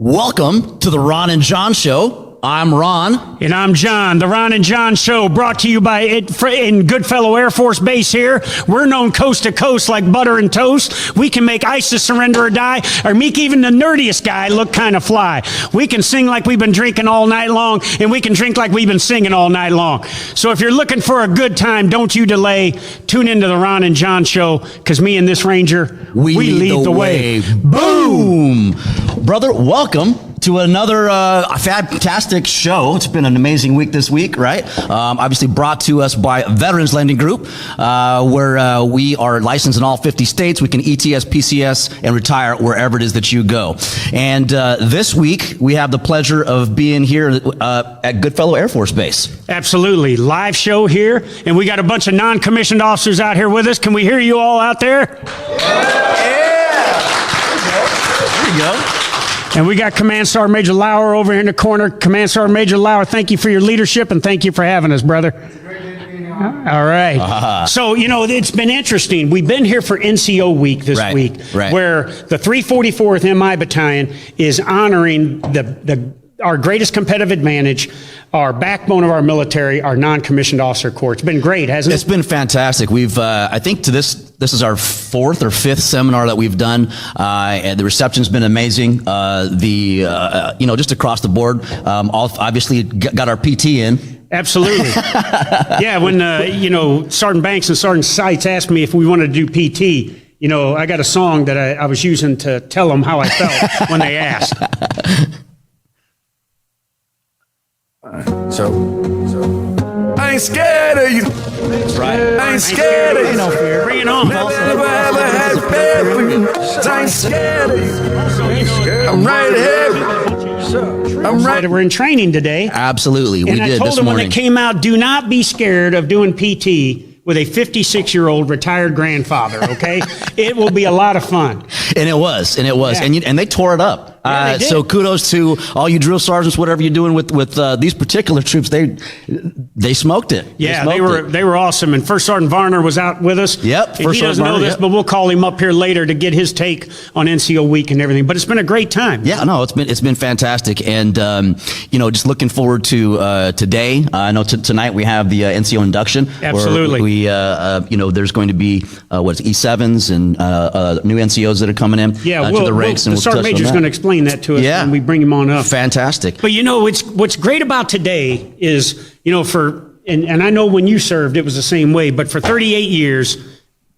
Welcome to the Ron and John Show. I'm Ron. And I'm John. The Ron and John Show brought to you by in Goodfellow Air Force Base here. We're known coast to coast like butter and toast. We can make ISIS surrender or die, or make even the nerdiest guy look kind of fly. We can sing like we've been drinking all night long, and we can drink like we've been singing all night long. So if you're looking for a good time, don't you delay. Tune into the Ron and John Show, because me and this Ranger, we lead the way. Boom! Brother, welcome to another fantastic show. It's been an amazing week this week, right? Obviously brought to us by Veterans Lending Group, where we are licensed in all 50 states. We can ETS, PCS, and retire wherever it is that you go. And this week, we have the pleasure of being here at Goodfellow Air Force Base. Absolutely. Live show here, and we got a bunch of non-commissioned officers out here with us. Can we hear you all out there? Yeah! There you go. And we got Command Sergeant Major Louer over here in the corner. Command Sergeant Major Louer, thank you for your leadership, and thank you for having us, brother. All right. So, you know, it's been interesting. We've been here for NCO week this week, where the 344th MI Battalion is honoring our greatest competitive advantage, our backbone of our military, our non-commissioned officer corps. It's been great, hasn't it? It's been fantastic. We've, I think this is our fourth or fifth seminar that we've done. And the reception's been amazing. You know, just across the board, obviously got our PT in. Absolutely. Yeah, when, you know, Sergeant Banks and Sergeant Seitz asked me if we wanted to do PT, you know, I got a song that I was using to tell them how I felt when they asked. So I ain't scared of you. That's right. I ain't scared of you. No fear. Bring it on. Never ever had fear for you. I ain't scared of you. I'm right here. I'm right. We're in training today. Absolutely. We and did I told this them morning. when it came out, do not be scared of doing PT with a 56-year-old retired grandfather, okay? It will be a lot of fun. And it was. Yeah. And they tore it up. Yeah, they did. So kudos to all you drill sergeants, whatever you're doing with these particular troops. They smoked it. Yeah, they were awesome. And First Sergeant Varner was out with us. Yep. And he doesn't know this, but we'll call him up here later to get his take on NCO week and everything. But it's been a great time. Yeah, no, it's been fantastic. And you know, just looking forward to today. I know tonight we have the NCO induction. Absolutely. Where we you know, there's going to be E7s and new NCOs that are coming in to the ranks. The Sergeant Major's going to explain that to us when we bring him on up. Fantastic. But you know, what's great about today is, you know, and I know when you served, it was the same way, but for 38 years,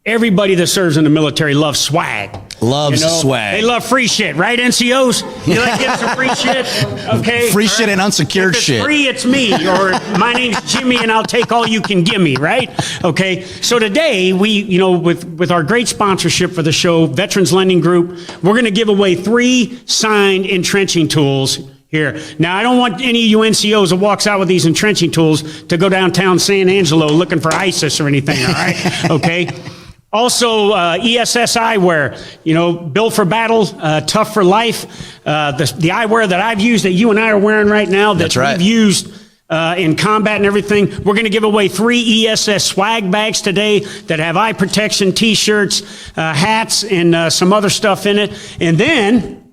everybody that serves in the military loves swag. Loves swag. They love free shit, right, NCOs? You like getting some free shit? Okay. Free shit and unsecured shit. If it's free, it's me, or my name's Jimmy and I'll take all you can give me, right? Okay. So today, we, you know, with our great sponsorship for the show, Veterans Lending Group, we're going to give away 3 signed entrenching tools here. Now, I don't want any of you NCOs that walks out with these entrenching tools to go downtown San Angelo looking for ISIS or anything, all right? Okay. Also, ESS eyewear, you know, built for battle, tough for life. The eyewear that I've used that you and I are wearing right now, that we've used in combat and everything. We're going to give away 3 ESS swag bags today that have eye protection, T-shirts, hats, and some other stuff in it. And then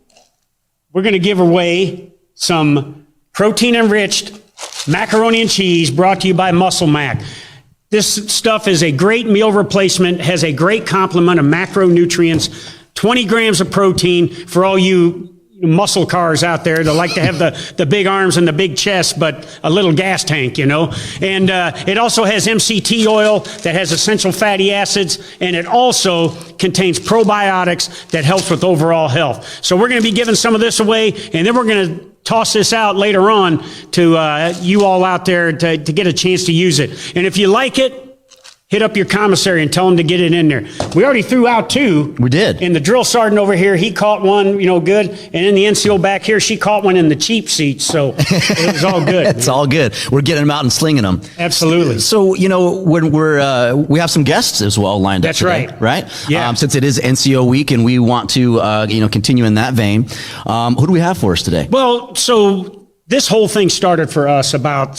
we're going to give away some protein-enriched macaroni and cheese brought to you by Muscle Mac. This stuff is a great meal replacement, has a great complement of macronutrients, 20 grams of protein for all you muscle cars out there that like to have the big arms and the big chest, but a little gas tank, you know. And it also has MCT oil that has essential fatty acids, and it also contains probiotics that helps with overall health. So we're going to be giving some of this away, and then we're going to toss this out later on to you all out there to get a chance to use it. And if you like it, hit up your commissary and tell them to get it in there. We already threw out 2. We did. And the drill sergeant over here, he caught one, you know, good. And in the NCO back here, she caught one in the cheap seats. So it was all good. It's all good. We're getting them out and slinging them. Absolutely. So, you know, when we have some guests as well lined up today, right? Yeah. Since it is NCO week and we want to, you know, continue in that vein, who do we have for us today? Well, so this whole thing started for us about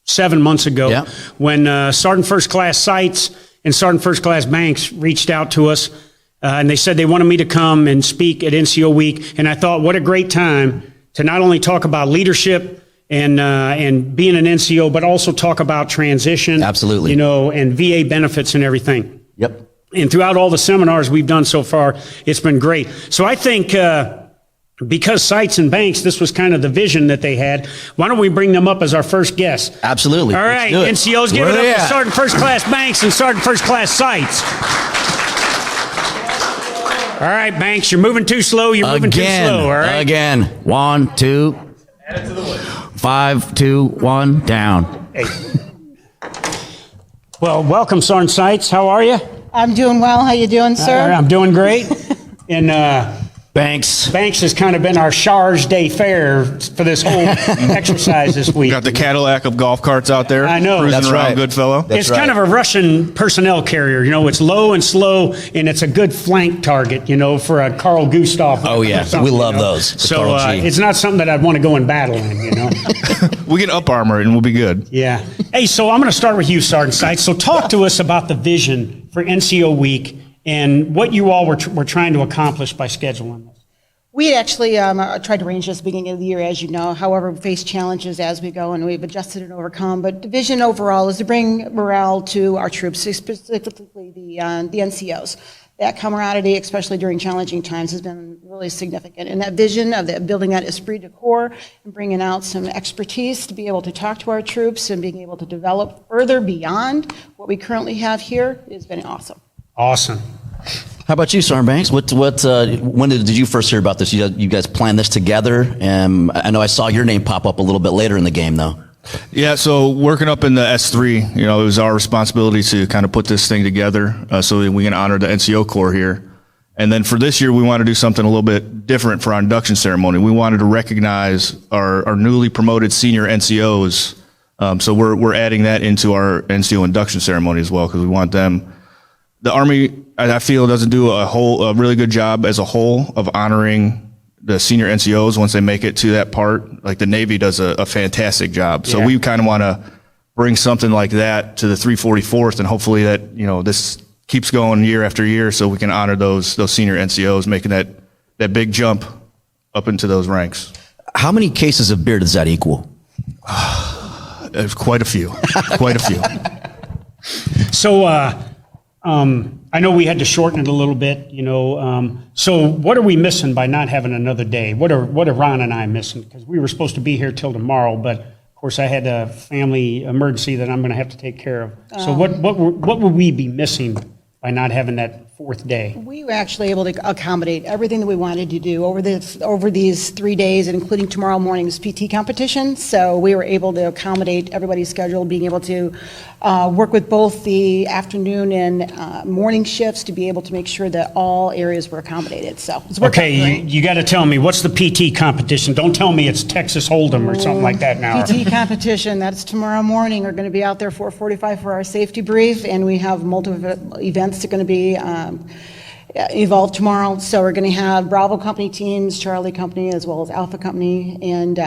7 months ago when Sergeant First Class Seitz and Sergeant First Class Banks reached out to us and they said they wanted me to come and speak at NCO Week. And I thought, what a great time to not only talk about leadership and being an NCO, but also talk about transition. Absolutely. You know, and VA benefits and everything. Yep. And throughout all the seminars we've done so far, it's been great. So I think because Sites and Banks, this was kind of the vision that they had. Why don't we bring them up as our first guest? Absolutely. All right, Let's do it. NCOs, give Where it they up to at? Sergeant First Class Banks and Sergeant First Class Sites. All right, Banks, you're moving too slow. You're moving too slow. All right. Again. 1, 2. 5, 2, 1, down. Hey. Well, welcome, Sergeant Sites. How are you? I'm doing well. How you doing, sir? I'm doing great. And Banks. Banks has kind of been our Charge Day Fair for this whole exercise this week. Got the Cadillac of golf carts out there. I know. Cruising That's around right. Goodfellow. That's It's right. kind of a Russian personnel carrier. You know, it's low and slow, and it's a good flank target, you know, for a Carl Gustav. Oh, yeah. or something, We love you know? those. The So Carl G. it's not something that I'd want to go and battle in, you know. We can up armor it and we'll be good. Yeah. Hey, so I'm going to start with you, Sergeant Sites. So talk to us about the vision for NCO Week and what you all were trying to accomplish by scheduling this. We actually tried to arrange this at the beginning of the year, as you know. However, we face challenges as we go, and we've adjusted and overcome. But the vision overall is to bring morale to our troops, specifically the NCOs. That camaraderie, especially during challenging times, has been really significant. And that vision of building that esprit de corps and bringing out some expertise to be able to talk to our troops and being able to develop further beyond what we currently have here has been awesome. Awesome. How about you, Sergeant Banks? When did you first hear about this? You guys planned this together? I know I saw your name pop up a little bit later in the game, though. Yeah, so working up in the S3, you know, it was our responsibility to kind of put this thing together so that we can honor the NCO Corps here. And then for this year, we want to do something a little bit different for our induction ceremony. We wanted to recognize our newly promoted senior NCOs. So we're adding that into our NCO induction ceremony as well, because we want them. The Army, I feel, doesn't do a really good job as a whole of honoring the senior NCOs once they make it to that part. Like the Navy does a fantastic job. So Yeah. we kind of want to bring something like that to the 344th, and hopefully that, you know, this keeps going year after year so we can honor those senior NCOs, making that big jump up into those ranks. How many cases of beer does that equal? There's quite a few, quite a few. So, I know we had to shorten it a little bit, you know. So what are we missing by not having another day? What are Ron and I missing? Because we were supposed to be here till tomorrow, but of course I had a family emergency that I'm going to have to take care of. So what would we be missing by not having that fourth day? We were actually able to accommodate everything that we wanted to do over these 3 days, and including tomorrow morning's PT competition. So we were able to accommodate everybody's schedule, being able to work with both the afternoon and morning shifts to be able to make sure that all areas were accommodated. So it's worked out Okay, great. you got to tell me, what's the PT competition? Don't tell me it's Texas Hold'em or something like that now. PT competition, that's tomorrow morning. We're going to be out there 4:45 for our safety brief, and we have multiple events that are going to be involved tomorrow. So we're going to have Bravo Company teams, Charlie Company, as well as Alpha Company, and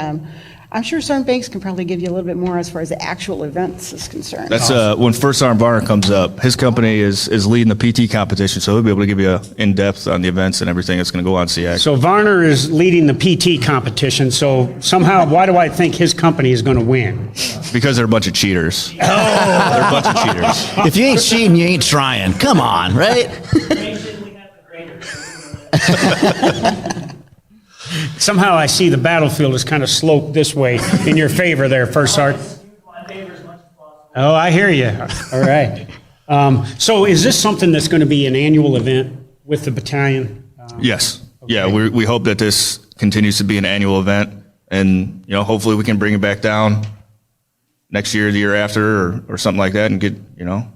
I'm sure Sergeant Banks can probably give you a little bit more as far as the actual events is concerned. That's when First Sergeant Varner comes up. His company is leading the PT competition, so he'll be able to give you in depth on the events and everything that's going to go on CX. So Varner is leading the PT competition, so somehow, why do I think his company is going to win? Because they're a bunch of cheaters. They're a bunch of cheaters. If you ain't cheating, you ain't trying. Come on, right? Somehow I see the battlefield is kind of sloped this way in your favor there, First Sergeant. Oh, I hear you. All right. So is this something that's going to be an annual event with the battalion? Yes. Yeah, we hope that this continues to be an annual event, and you know, hopefully we can bring it back down next year, the year after, or something like that, and get, you know,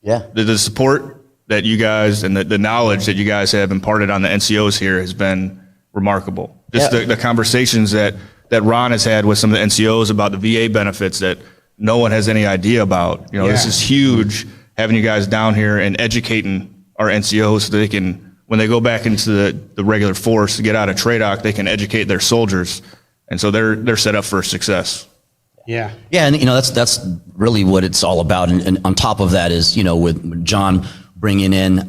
Yeah. the support that you guys and the knowledge that you guys have imparted on the NCOs here has been remarkable. Just Yeah. the conversations that Ron has had with some of the NCOs about the VA benefits that no one has any idea about. You know, this Yeah. is huge, having you guys down here and educating our NCOs so they can, when they go back into the regular force to get out of TRADOC, they can educate their soldiers. And so they're set up for success. Yeah. Yeah, and you know that's really what it's all about. And on top of that is, you know, with John bringing in,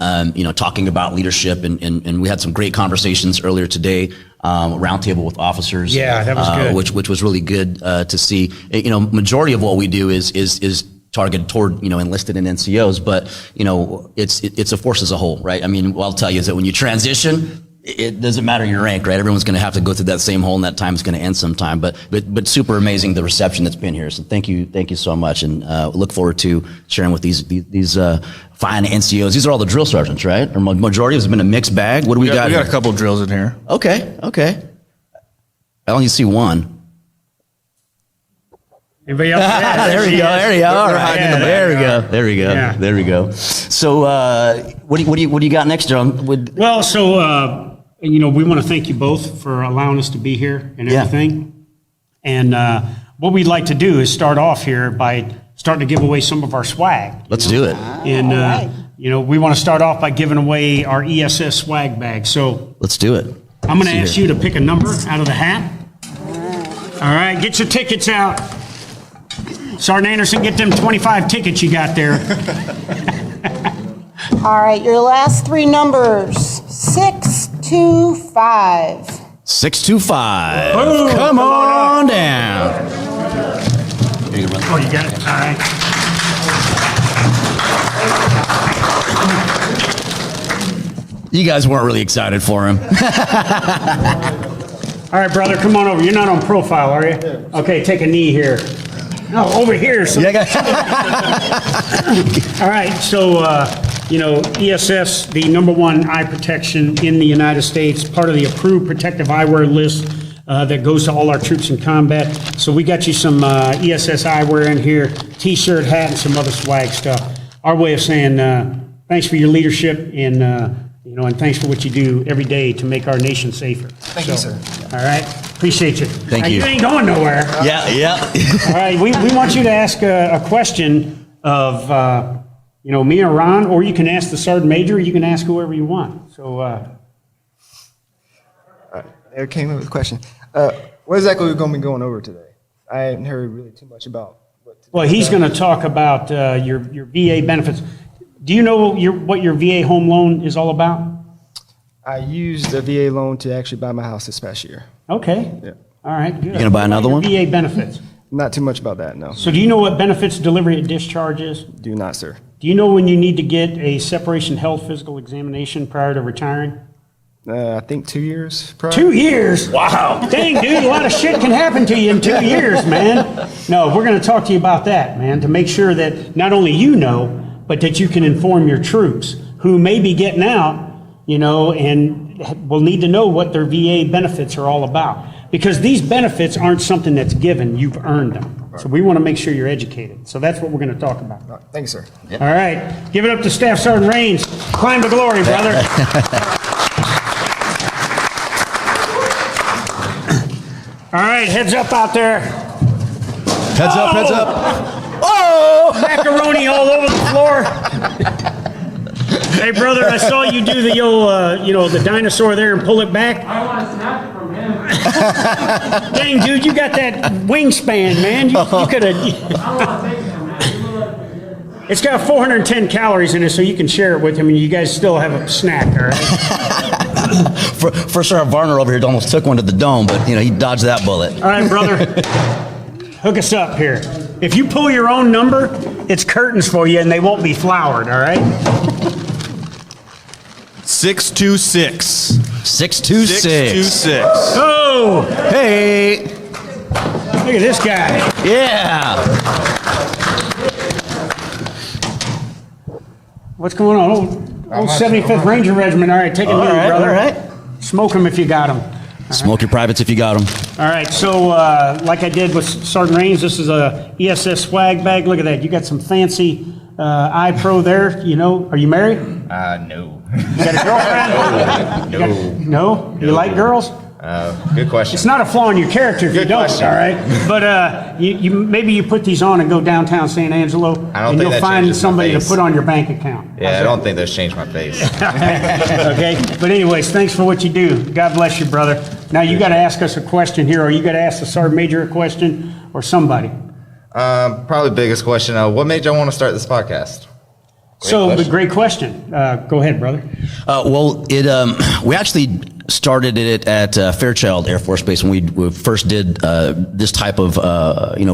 talking about leadership, and we had some great conversations earlier today, roundtable with officers. Yeah, that was good. Which was really good to see. Majority of what we do is targeted toward enlisted and NCOs, but it's a force as a whole, right? I mean, what I'll tell you is that when you transition, it doesn't matter your rank, right? Everyone's going to have to go through that same hole, and that time is going to end sometime. But super amazing the reception that's been here. So thank you so much, and look forward to sharing with these fine NCOs. These are all the drill sergeants, right? Or majority has been a mixed bag. What do we got? We got here? a couple drills in here. Okay. I only see one. Anybody else? There we go. All right. Yeah, There we go. Yeah. There we go. So, what do you got next, John? Well, so we want to thank you both for allowing us to be here and Yeah. everything. And what we'd like to do is start off here by starting to give away some of our swag. Let's do it. And all right. we want to start off by giving away our ESS swag bag. So Let's do it. I'm going to ask you to pick a number out of the hat. All right, get your tickets out. Sergeant Anderson, get them 25 tickets you got there. All right, your last three numbers, 625. 625. Boom. Come on down. Here you go, brother. Oh, you got it? All right. You guys weren't really excited for him. All right, brother, come on over. You're not on profile, are you? Okay, take a knee here. No, over here. So. All right, so, ESS, the #1 eye protection in the United States, part of the approved protective eyewear list that goes to all our troops in combat. So we got you some ESS eyewear in here, T-shirt, hat, and some other swag stuff. Our way of saying thanks for your leadership and thanks for what you do every day to make our nation safer. Thank you, sir. All right, appreciate you. Thank Now, you. You ain't going nowhere. Yeah. All right, we want you to ask a question of, me or Ron, or you can ask the Sergeant Major, you can ask whoever you want. So, Eric came in with a question. What exactly are we going to be going over today? I hadn't heard really too much about well, he's going to talk about your VA benefits. Do you know what your VA home loan is all about? I used the VA loan to actually buy my house this past year. Okay. Yeah. All right, good. You gonna buy another one? VA benefits. Not too much about that, no. So do you know what benefits delivery at discharge is? Do not, sir. Do you know when you need to get a separation health physical examination prior to retiring? I think 2 years prior. 2 years? Wow. Dang, dude, a lot of shit can happen to you in 2 years, man. No, we're going to talk to you about that, man, to make sure that not only you know, but that you can inform your troops who may be getting out, and will need to know what their VA benefits are all about. Because these benefits aren't something that's given, you've earned them. So we want to make sure you're educated. So that's what we're going to talk about. All right, thank you, sir. All right, give it up to Staff Sergeant Raines. Climb to glory, brother. All right, heads up out there. Heads up, heads up. Oh! Macaroni all over the floor. Hey, brother, I saw you do the the dinosaur there and pull it back. I want to snap it from him. Dang, dude, you got that wingspan, man. You could have. I want to take him, man. You look like it. It's got 410 calories in it, so you can share it with him, and you guys still have a snack, all right? For sure, Varner over here almost took one to the dome, but he dodged that bullet. All right, brother. Hook us up here. If you pull your own number, it's curtains for you, and they won't be flowered, all right? 626. 626. 626. Oh, Hey. look at this guy. Yeah. What's going on? Old 75th Ranger Regiment. All right, take a knee, right, brother. all right. Smoke them if you got them. Smoke your privates if you got them. All right, so like I did with Sergeant Raines, this is a ESS swag bag. Look at that. You got some fancy eye pro there. Are you married? No. You got a girlfriend? No. You like girls? Good question. It's not a flaw in your character if you Good don't, question. all right? But you maybe you put these on and go downtown San Angelo, I don't and think you'll that find changes my somebody to face. put on your bank account. Yeah, I don't think those changed my face. Okay? But anyways, thanks for what you do. God bless you, brother. Now you got to ask us a question here, or you got to ask the Sergeant Major a question, or somebody. Probably biggest question. What made y'all want to start this podcast? Great question. Go ahead, brother. We actually started it at Fairchild Air Force Base when we first did this type of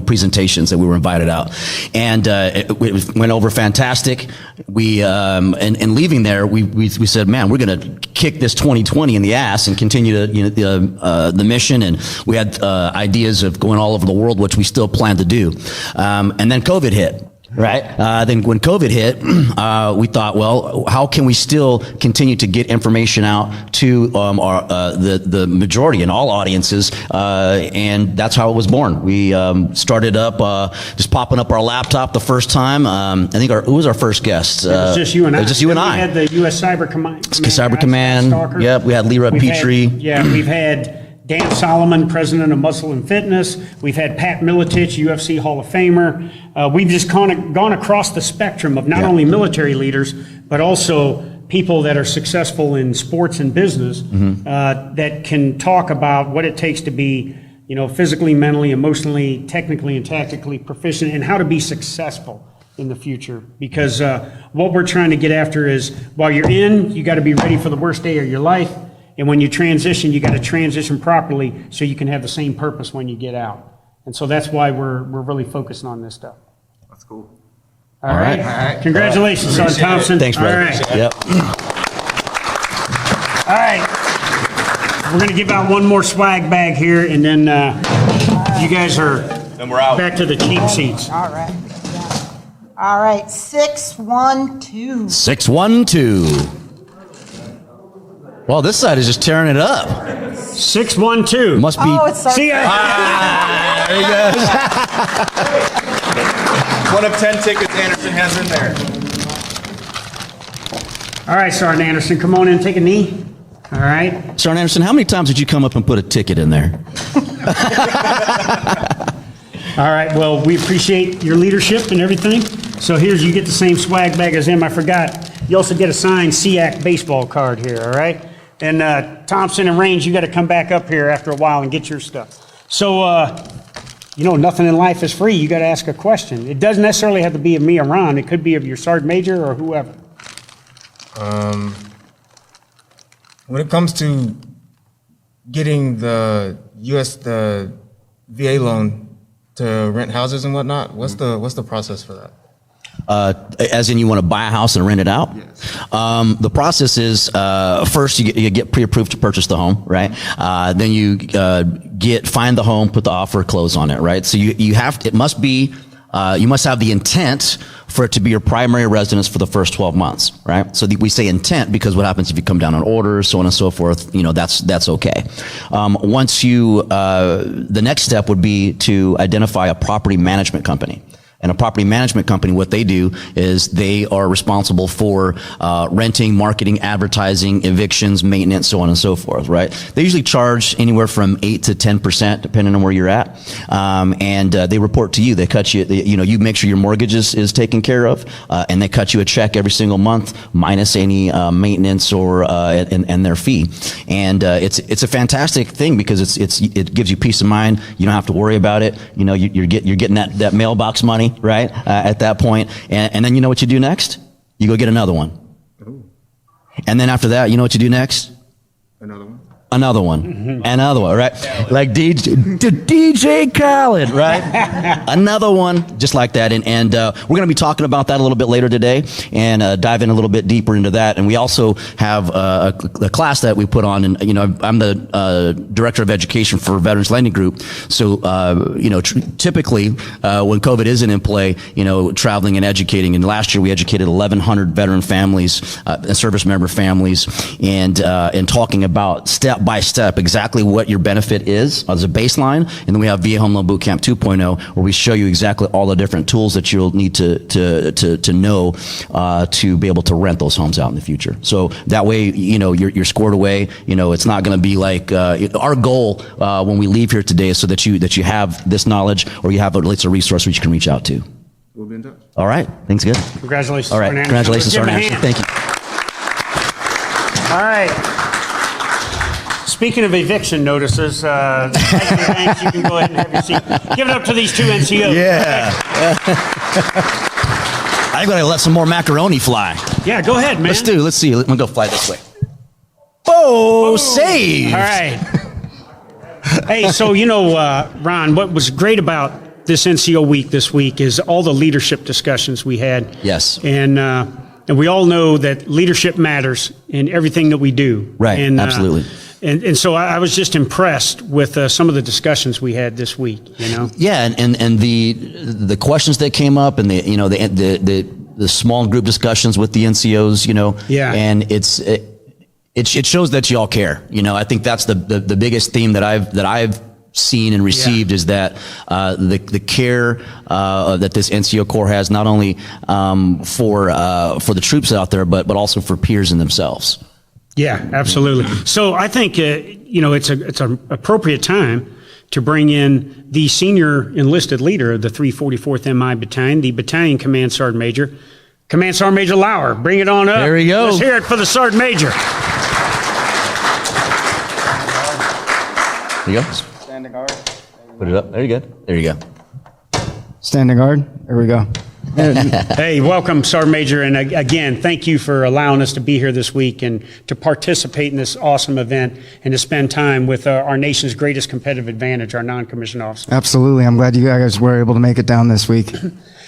presentations that we were invited out, and it went over fantastic. We and leaving there, we said, man, we're going to kick this 2020 in the ass and continue to the mission. And we had ideas of going all over the world, which we still plan to do. And then COVID hit. Right. Then when COVID hit, we thought, well, how can we still continue to get information out to the majority and all audiences? And that's how it was born. We started up just popping up our laptop the first time. I think who was our first guest? It was just you and I. It was just you and I. We had the U.S. Cyber Command. Cyber Command. Yep. We had Lyra Petrie. We've had Dan Solomon, president of Muscle and Fitness. We've had Pat Miletich, UFC Hall of Famer. We've just gone across the spectrum of not only military leaders, but also people that are successful in sports and business that can talk about what it takes to be, physically, mentally, emotionally, technically, and tactically proficient, and how to be successful in the future. Because what we're trying to get after is, while you're in, you got to be ready for the worst day of your life. And when you transition, you got to transition properly so you can have the same purpose when you get out. And so that's why we're really focusing on this stuff. That's cool. All right. Congratulations, Sergeant Thompson. Thanks, brother. All right. Yep. All right. We're going to give out one more swag bag here, and then you guys are we're out. back to the cheap seats. All right. All right, 612. 612. Well, this side is just tearing it up. 612. Must be. Oh, it's so See ya. There he goes. One of 10 tickets Anderson has in there. All right, Sergeant Anderson, come on in, take a knee. All right. Sergeant Anderson, how many times did you come up and put a ticket in there? All right, well, we appreciate your leadership and everything. So you get the same swag bag as him. I forgot. You also get a signed SEAC baseball card here, all right? And Thompson and Range, you got to come back up here after a while and get your stuff. So, nothing in life is free. You got to ask a question. It doesn't necessarily have to be of me or Ron. It could be of your Sergeant Major or whoever. When it comes to getting the VA loan to rent houses and whatnot, what's the process for that? As in you want to buy a house and rent it out? Yes. The process is, first you get pre-approved to purchase the home, right? Then you find the home, put the offer, close on it, right? So you must have the intent for it to be your primary residence for the first 12 months, right? So we say intent because what happens if you come down on orders, so on and so forth, that's okay. Once the next step would be to identify a property management company. And a property management company, what they do is they are responsible for renting, marketing, advertising, evictions, maintenance, so on and so forth, right? They usually charge anywhere from 8 to 10%, depending on where you're at. And they report to you. They cut you, you make sure your mortgage is taken care of, and they cut you a check every single month, minus any maintenance or and their fee. And it's a fantastic thing because it gives you peace of mind. You don't have to worry about it. You're getting that mailbox money. Right, at that point. And then you know what you do next? You go get another one. Ooh. And then after that, you know what you do next? Another one. Another one, another one, right? Like DJ Khaled, right? Another one, just like that. And we're going to be talking about that a little bit later today and dive in a little bit deeper into that. And we also have a class that we put on. And, I'm the director of education for Veterans Lending Group. So, typically when COVID isn't in play, traveling and educating. And last year we educated 1,100 veteran families, and service member families, and talking about step by step exactly what your benefit is as a baseline. And then we have VA Home Loan Bootcamp 2.0, where we show you exactly all the different tools that you'll need to know to be able to rent those homes out in the future. So that way, you're scored away. It's not going to be like our goal when we leave here today is so that you have this knowledge, or you have at least a resource which you can reach out to. We'll be in touch. All right. Thanks. Good. Congratulations, All right. Sergeant Congratulations, Anderson. Sergeant Anderson. Thank you. Thank you. All right. Speaking of eviction notices, thanks, you can go ahead and have your seat. Give it up to these two NCOs. Yeah. I I gotta let some more macaroni fly. Yeah, go ahead, man. Let's see. Let me go fly this way. Oh, save! All right. Hey, so, Ron, what was great about this NCO week this week is all the leadership discussions we had. Yes. And we all know that leadership matters in everything that we do. Right, And, absolutely. And so I was just impressed with some of the discussions we had this week, Yeah, and the questions that came up, and the small group discussions with the NCOs, Yeah. and it shows that y'all care. I think that's the biggest theme that I've seen and received is that the care that this NCO Corps has, not only for the troops out there, but also for peers in themselves. Yeah, absolutely. So I think it's an appropriate time to bring in the senior enlisted leader of the 344th MI Battalion, the Battalion Command Sergeant Major, Command Sergeant Major Louer. Bring it on up. There we go. Let's hear it for the Sergeant Major. There you go. Standing guard. Put it up. There you go. There you go. Standing guard. There we go. Hey, welcome, Sergeant Major, and again, thank you for allowing us to be here this week and to participate in this awesome event and to spend time with our nation's greatest competitive advantage, our non-commissioned officers. Absolutely. I'm glad you guys were able to make it down this week.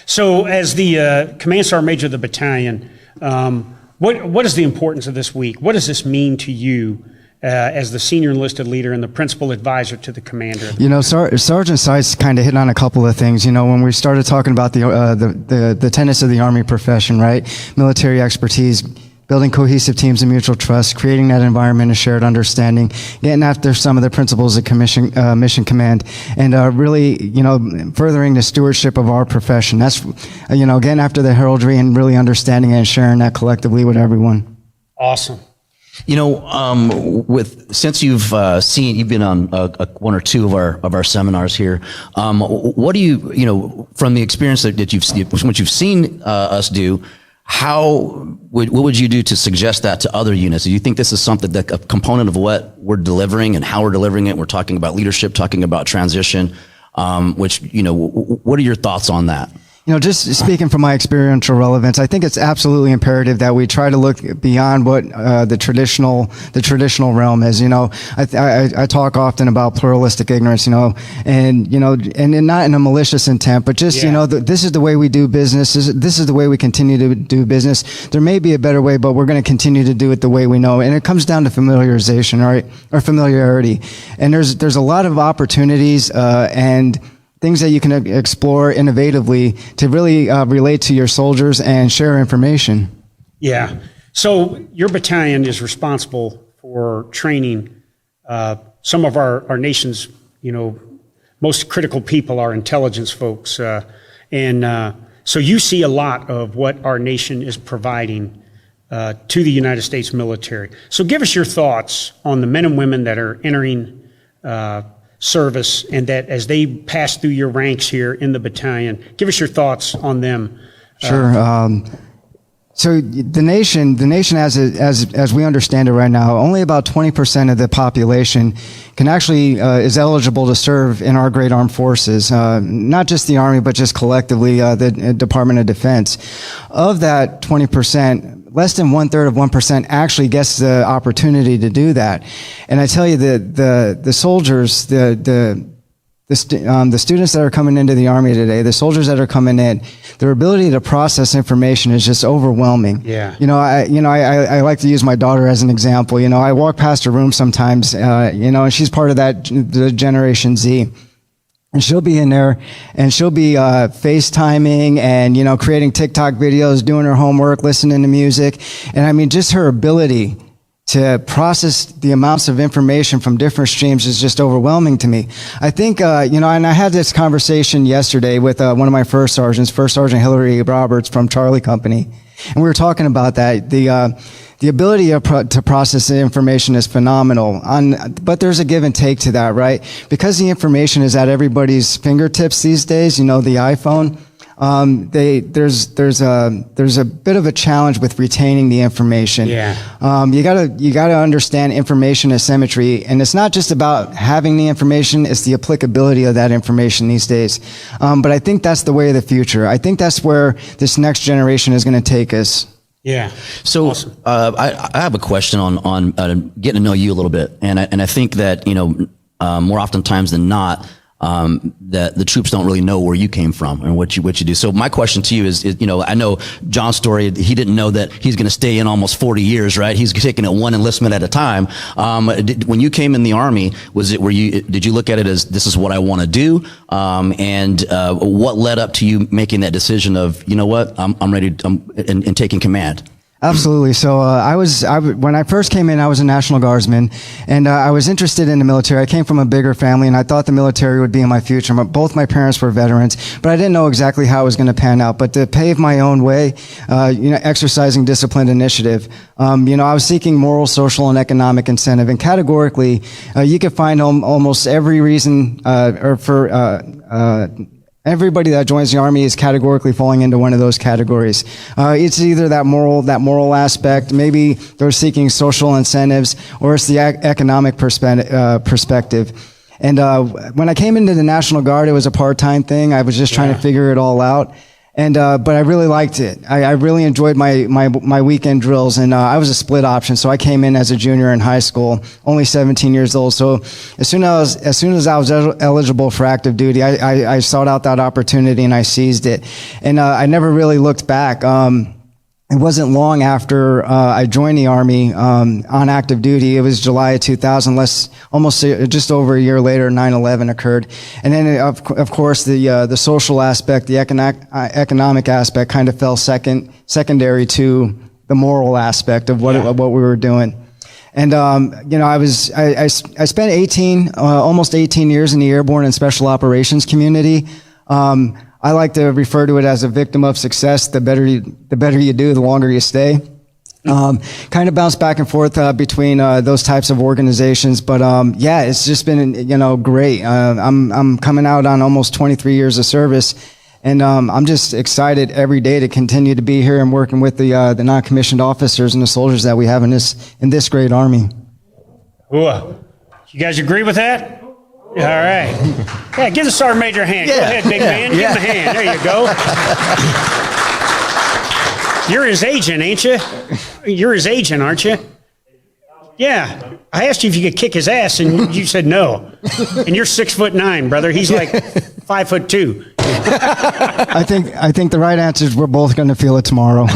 So, as the Command Sergeant Major of the battalion, what is the importance of this week? What does this mean to you as the senior enlisted leader and the principal advisor to the commander? Sergeant Seitz kind of hit on a couple of things. When we started talking about the tenets of the Army profession, right? Military expertise, building cohesive teams and mutual trust, creating that environment of shared understanding, getting after some of the principles of mission command, and really, furthering the stewardship of our profession. That's, getting after the heraldry and really understanding it and sharing that collectively with everyone. Awesome. Since you've been on one or two of our seminars here, what do you from the experience that you've seen us do, what would you do to suggest that to other units? Do you think this is something that a component of what we're delivering and how we're delivering it? We're talking about leadership, talking about transition, what are your thoughts on that? Just speaking from my experiential relevance, I think it's absolutely imperative that we try to look beyond what the traditional realm is. I talk often about pluralistic ignorance, and not in a malicious intent, but just this is the way we do business. This is the way we continue to do business. There may be a better way, but we're going to continue to do it the way we know. And it comes down to familiarization, right, or familiarity. And there's a lot of opportunities and things that you can explore innovatively to really relate to your soldiers and share information. Yeah. So your battalion is responsible for training some of our nation's, most critical people, our intelligence folks. So you see a lot of what our nation is providing to the United States military. So give us your thoughts on the men and women that are entering service, and that as they pass through your ranks here in the battalion, give us your thoughts on them. Sure. So the nation as we understand it right now, only about 20% of the population can actually is eligible to serve in our great armed forces. Not just the Army, but just collectively the Department of Defense. Of that 20%, less than 1/3 of 1% actually gets the opportunity to do that. And I tell you, the soldiers, the students that are coming into the Army today, the soldiers that are coming in, their ability to process information is just overwhelming. Yeah. I like to use my daughter as an example. I walk past her room sometimes, and she's part of the Generation Z. And she'll be in there, and she'll be FaceTiming and, creating TikTok videos, doing her homework, listening to music. And just her ability to process the amounts of information from different streams is just overwhelming to me. I think, and I had this conversation yesterday with one of my first sergeants, First Sergeant Hillary Roberts from Charlie Company. And we were talking about that. The ability to process the information is phenomenal, but there's a give and take to that, right? Because the information is at everybody's fingertips these days, the iPhone. there's a bit of a challenge with retaining the information. Yeah. You gotta understand information asymmetry, and it's not just about having the information, it's the applicability of that information these days. But I think that's the way of the future. I think that's where this next generation is going to take us. Yeah. So I have a question on getting to know you a little bit, and I think that more oftentimes than not, that the troops don't really know where you came from and what you do. So my question to you is I know John's story. He didn't know that he's going to stay in almost 40 years, right? He's taking it one enlistment at a time. When you came in the Army, did you look at it as this is what I want to do? And what led up to you making that decision of, I'm ready and taking command? Absolutely. So when I first came in, I was a National Guardsman, and I was interested in the military. I came from a bigger family, and I thought the military would be in my future. Both my parents were veterans, but I didn't know exactly how it was going to pan out. But to pave my own way, exercising disciplined initiative, I was seeking moral, social, and economic incentive. And categorically, you could find almost every reason, everybody that joins the Army is categorically falling into one of those categories. It's either that moral aspect, maybe they're seeking social incentives, or it's the economic perspective. And when I came into the National Guard, it was a part-time thing. I was just trying to figure it all out. And but I really liked it. I really enjoyed my weekend drills, and I was a split option, so I came in as a junior in high school, only 17 years old. So as soon as I was eligible for active duty, I sought out that opportunity and I seized it, and I never really looked back. It wasn't long after I joined the Army on active duty. It was July of 2000, almost just over a year later, 9/11 occurred. And then, of course, the social aspect, the economic aspect kind of fell secondary to the moral aspect of what we were doing. And, I spent almost 18 years in the airborne and special operations community. I like to refer to it as a victim of success. The better you do, the longer you stay. Kind of bounce back and forth between those types of organizations, but it's just been great. I'm coming out on almost 23 years of service, and I'm just excited every day to continue to be here and working with the non-commissioned officers and the soldiers that we have in this great Army. Ooh. You guys agree with that? All right. Yeah, give the Sergeant Major a hand. Go ahead, big man. Give him a hand. There you go. You're his agent, ain't you? You're his agent, aren't you? Yeah. I asked you if you could kick his ass, and you said no. And you're 6'9", brother. He's like 5'2". I think the right answer is we're both going to feel it tomorrow.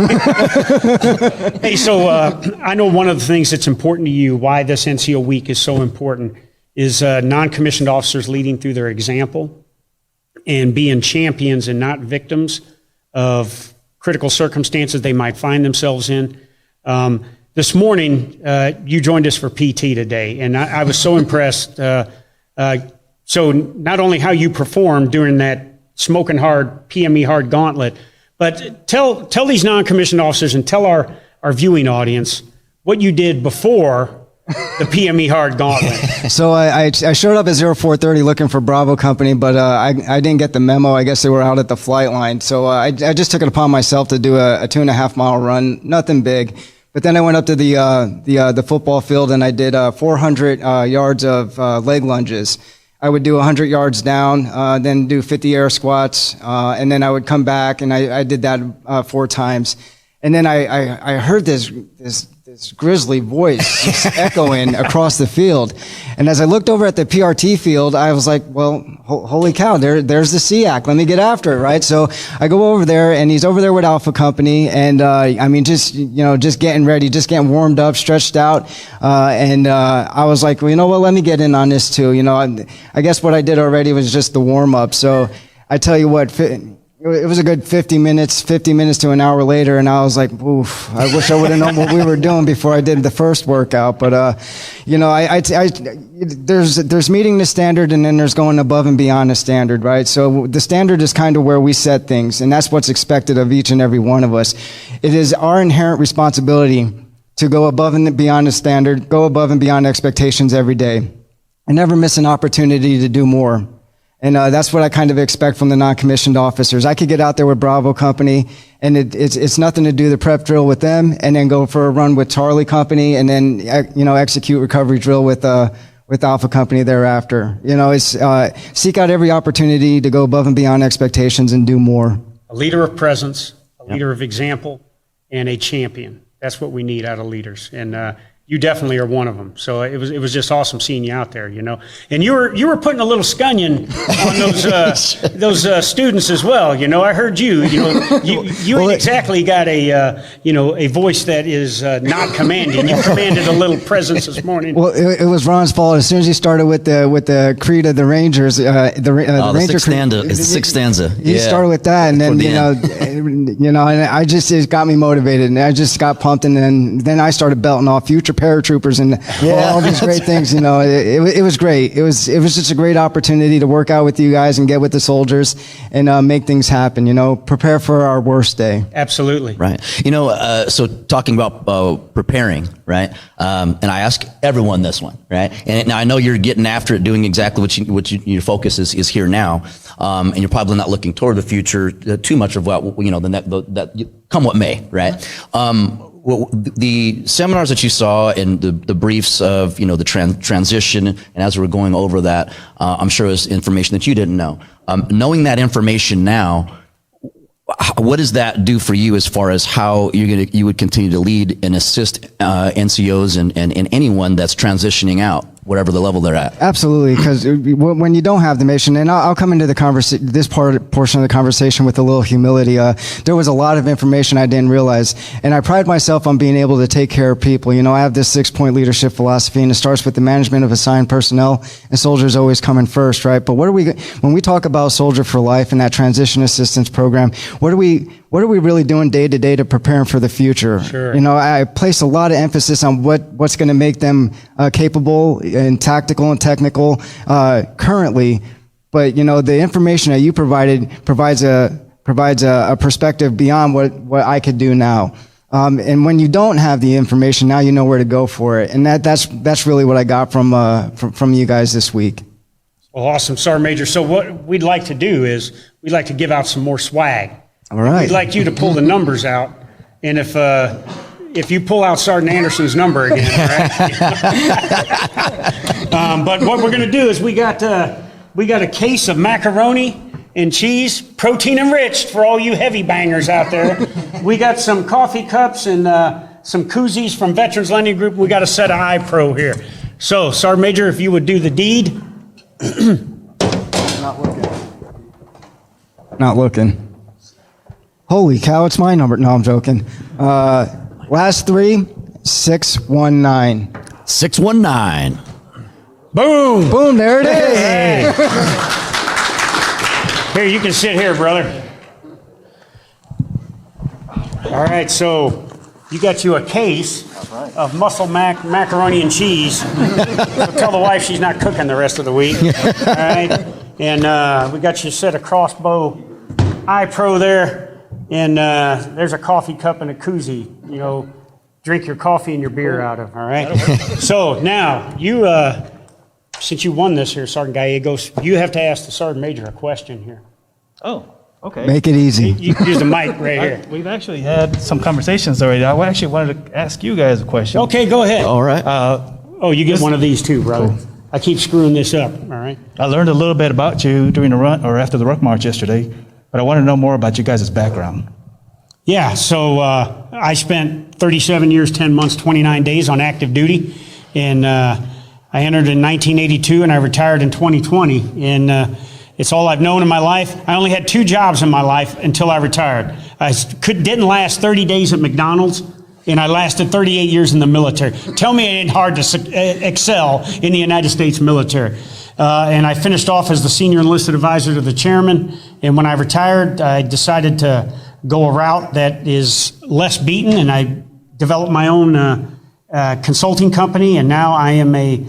Hey, so I know one of the things that's important to you, why this NCO week is so important, is non-commissioned officers leading through their example and being champions and not victims of critical circumstances they might find themselves in. This morning, you joined us for PT today, and I was so impressed. So not only how you performed during that smoking hard, PME hard gauntlet, but tell these non-commissioned officers and tell our viewing audience what you did before the PME hard gauntlet. So I showed up at 0430 looking for Bravo Company, but I didn't get the memo. I guess they were out at the flight line. So I just took it upon myself to do a 2.5 mile run, nothing big. But then I went up to the football field and I did 400 yards of leg lunges. I would do 100 yards down, then do 50 air squats, and then I would come back and I did that 4 times. And then I heard this grisly voice just echoing across the field. And as I looked over at the PRT field, I was like, well, holy cow, there's the SEAC. Let me get after it, right? So I go over there, and he's over there with Alpha Company, and just getting ready, just getting warmed up, stretched out. I was like, well, you know what? Let me get in on this too. I guess what I did already was just the warm up. So I tell you what, it was a good 50 minutes to an hour later, and I was like, oof, I wish I would have known what we were doing before I did the first workout. But, there's meeting the standard, and then there's going above and beyond the standard, right? So the standard is kind of where we set things, and that's what's expected of each and every one of us. It is our inherent responsibility to go above and beyond the standard, go above and beyond expectations every day, and never miss an opportunity to do more. And that's what I kind of expect from the non-commissioned officers. I could get out there with Bravo Company, and it's nothing to do the prep drill with them, and then go for a run with Charlie Company, and then execute recovery drill with Alpha Company thereafter. It's seek out every opportunity to go above and beyond expectations and do more. A leader of presence, a leader of example, and a champion. That's what we need out of leaders. And you definitely are one of them. So it was just awesome seeing you out there, And you were putting a little scunion on those students as well. I heard you. You ain't exactly got a voice that is not commanding. You commanded a little presence this morning. Well, it was Ron's fault. As soon as he started with the creed of the Rangers, the Ranger sixth stanza. It's the sixth stanza. He started with that, and then and I just, it got me motivated, and I just got pumped, and then I started belting off future paratroopers and all these great things. It was great. It was just a great opportunity to work out with you guys and get with the soldiers and make things happen. Prepare for our worst day. Absolutely. Right. So talking about preparing, right? And I ask everyone this one, right? And now I know you're getting after it, doing exactly what your focus is here now, and you're probably not looking toward the future too much of what that come what may, right? The seminars that you saw and the briefs of the transition, and as we're going over that, I'm sure it was information that you didn't know. Knowing that information now, what does that do for you as far as how you would continue to lead and assist NCOs and anyone that's transitioning out, whatever the level they're at? Absolutely, because when you don't have the mission, and I'll come into the portion of the conversation with a little humility. There was a lot of information I didn't realize, and I pride myself on being able to take care of people. I have this 6-point leadership philosophy, and it starts with the management of assigned personnel, and soldiers always coming first, right? But when we talk about Soldier for Life and that transition assistance program, what are we really doing day to day to prepare them for the future? Sure. I place a lot of emphasis on what's going to make them capable and tactical and technical currently, but the information that you provides a perspective beyond what I could do now. And when you don't have the information, now you know where to go for it, and that's really what I got from you guys this week. Well, awesome, Sergeant Major. So what we'd like to do is we'd like to give out some more swag. All right. We'd like you to pull the numbers out, and if you pull out Sergeant Anderson's number again, all right? But what we're going to do is we got a case of macaroni and cheese, protein enriched for all you heavy bangers out there. We got some coffee cups and some koozies from Veterans Lending Group. We got a set of iPro here. So, Sergeant Major, if you would do the deed. Not looking. Holy cow, it's my number. No, I'm joking. Last three, 619. 619. Boom! Boom, there it is. Here, you can sit here, brother. All right, so you got you a case of muscle macaroni and cheese. So tell the wife she's not cooking the rest of the week. All right, and we got you a set of crossbow iPro there. And there's a coffee cup and a koozie, drink your coffee and your beer out of, all right? So now, you, since you won this here, Sergeant Gallegos, you have to ask the Sergeant Major a question here. Oh, okay. Make it easy. You can use the mic right here. We've actually had some conversations already. I actually wanted to ask you guys a question. Okay, go ahead. All right. Oh, you get one of these too, brother. Cool. I keep screwing this up, all right? I learned a little bit about you during the run, or after the ruck march yesterday, but I want to know more about you guys' background. Yeah, so I spent 37 years, 10 months, 29 days on active duty, and I entered in 1982, and I retired in 2020, and it's all I've known in my life. I only had 2 jobs in my life until I retired. I didn't last 30 days at McDonald's, and I lasted 38 years in the military. Tell me it ain't hard to excel in the United States military. And I finished off as the senior enlisted advisor to the chairman, and when I retired, I decided to go a route that is less beaten, and I developed my own consulting company, and now I am a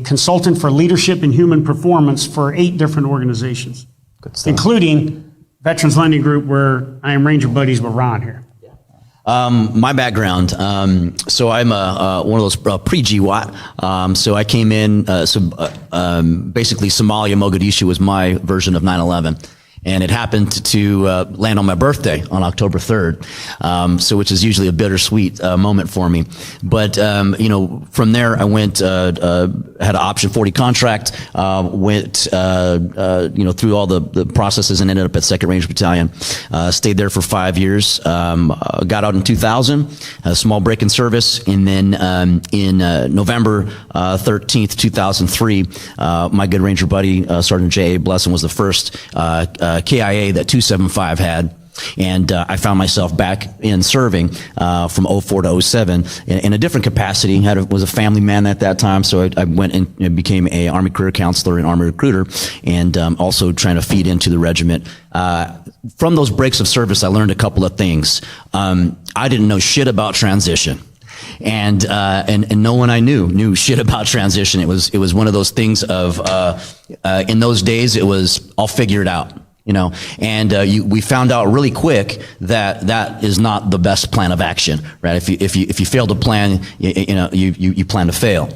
consultant for leadership and human performance for 8 different organizations, including Veterans Lending Group, where I am Ranger buddies with Ron here. My background, so I'm one of those pre-GWAT. So I came in, basically Somalia, Mogadishu was my version of 9/11. And it happened to land on my birthday on October 3rd, so which is usually a bittersweet moment for me. But from there, I went, had an option 40 contract, went through all the processes and ended up at 2nd Ranger Battalion. Stayed there for 5 years. Got out in 2000, had a small break in service, and then in November 13th, 2003, my good Ranger buddy, Sergeant 𝘕𝘂𝘕𝘴𝘁 was the first KIA that 275 had. And I found myself back in serving from 04 to 07 in a different capacity. Was a family man at that time, so I went and became a Army career counselor and Army recruiter, and also trying to feed into the regiment. From those breaks of service, I learned a couple of things. I didn't know shit about transition. And no one I knew shit about transition. It was one of those things of, in those days, it was, I'll figure it out. And we found out really quick that is not the best plan of action, right? If you fail to plan, you plan to fail.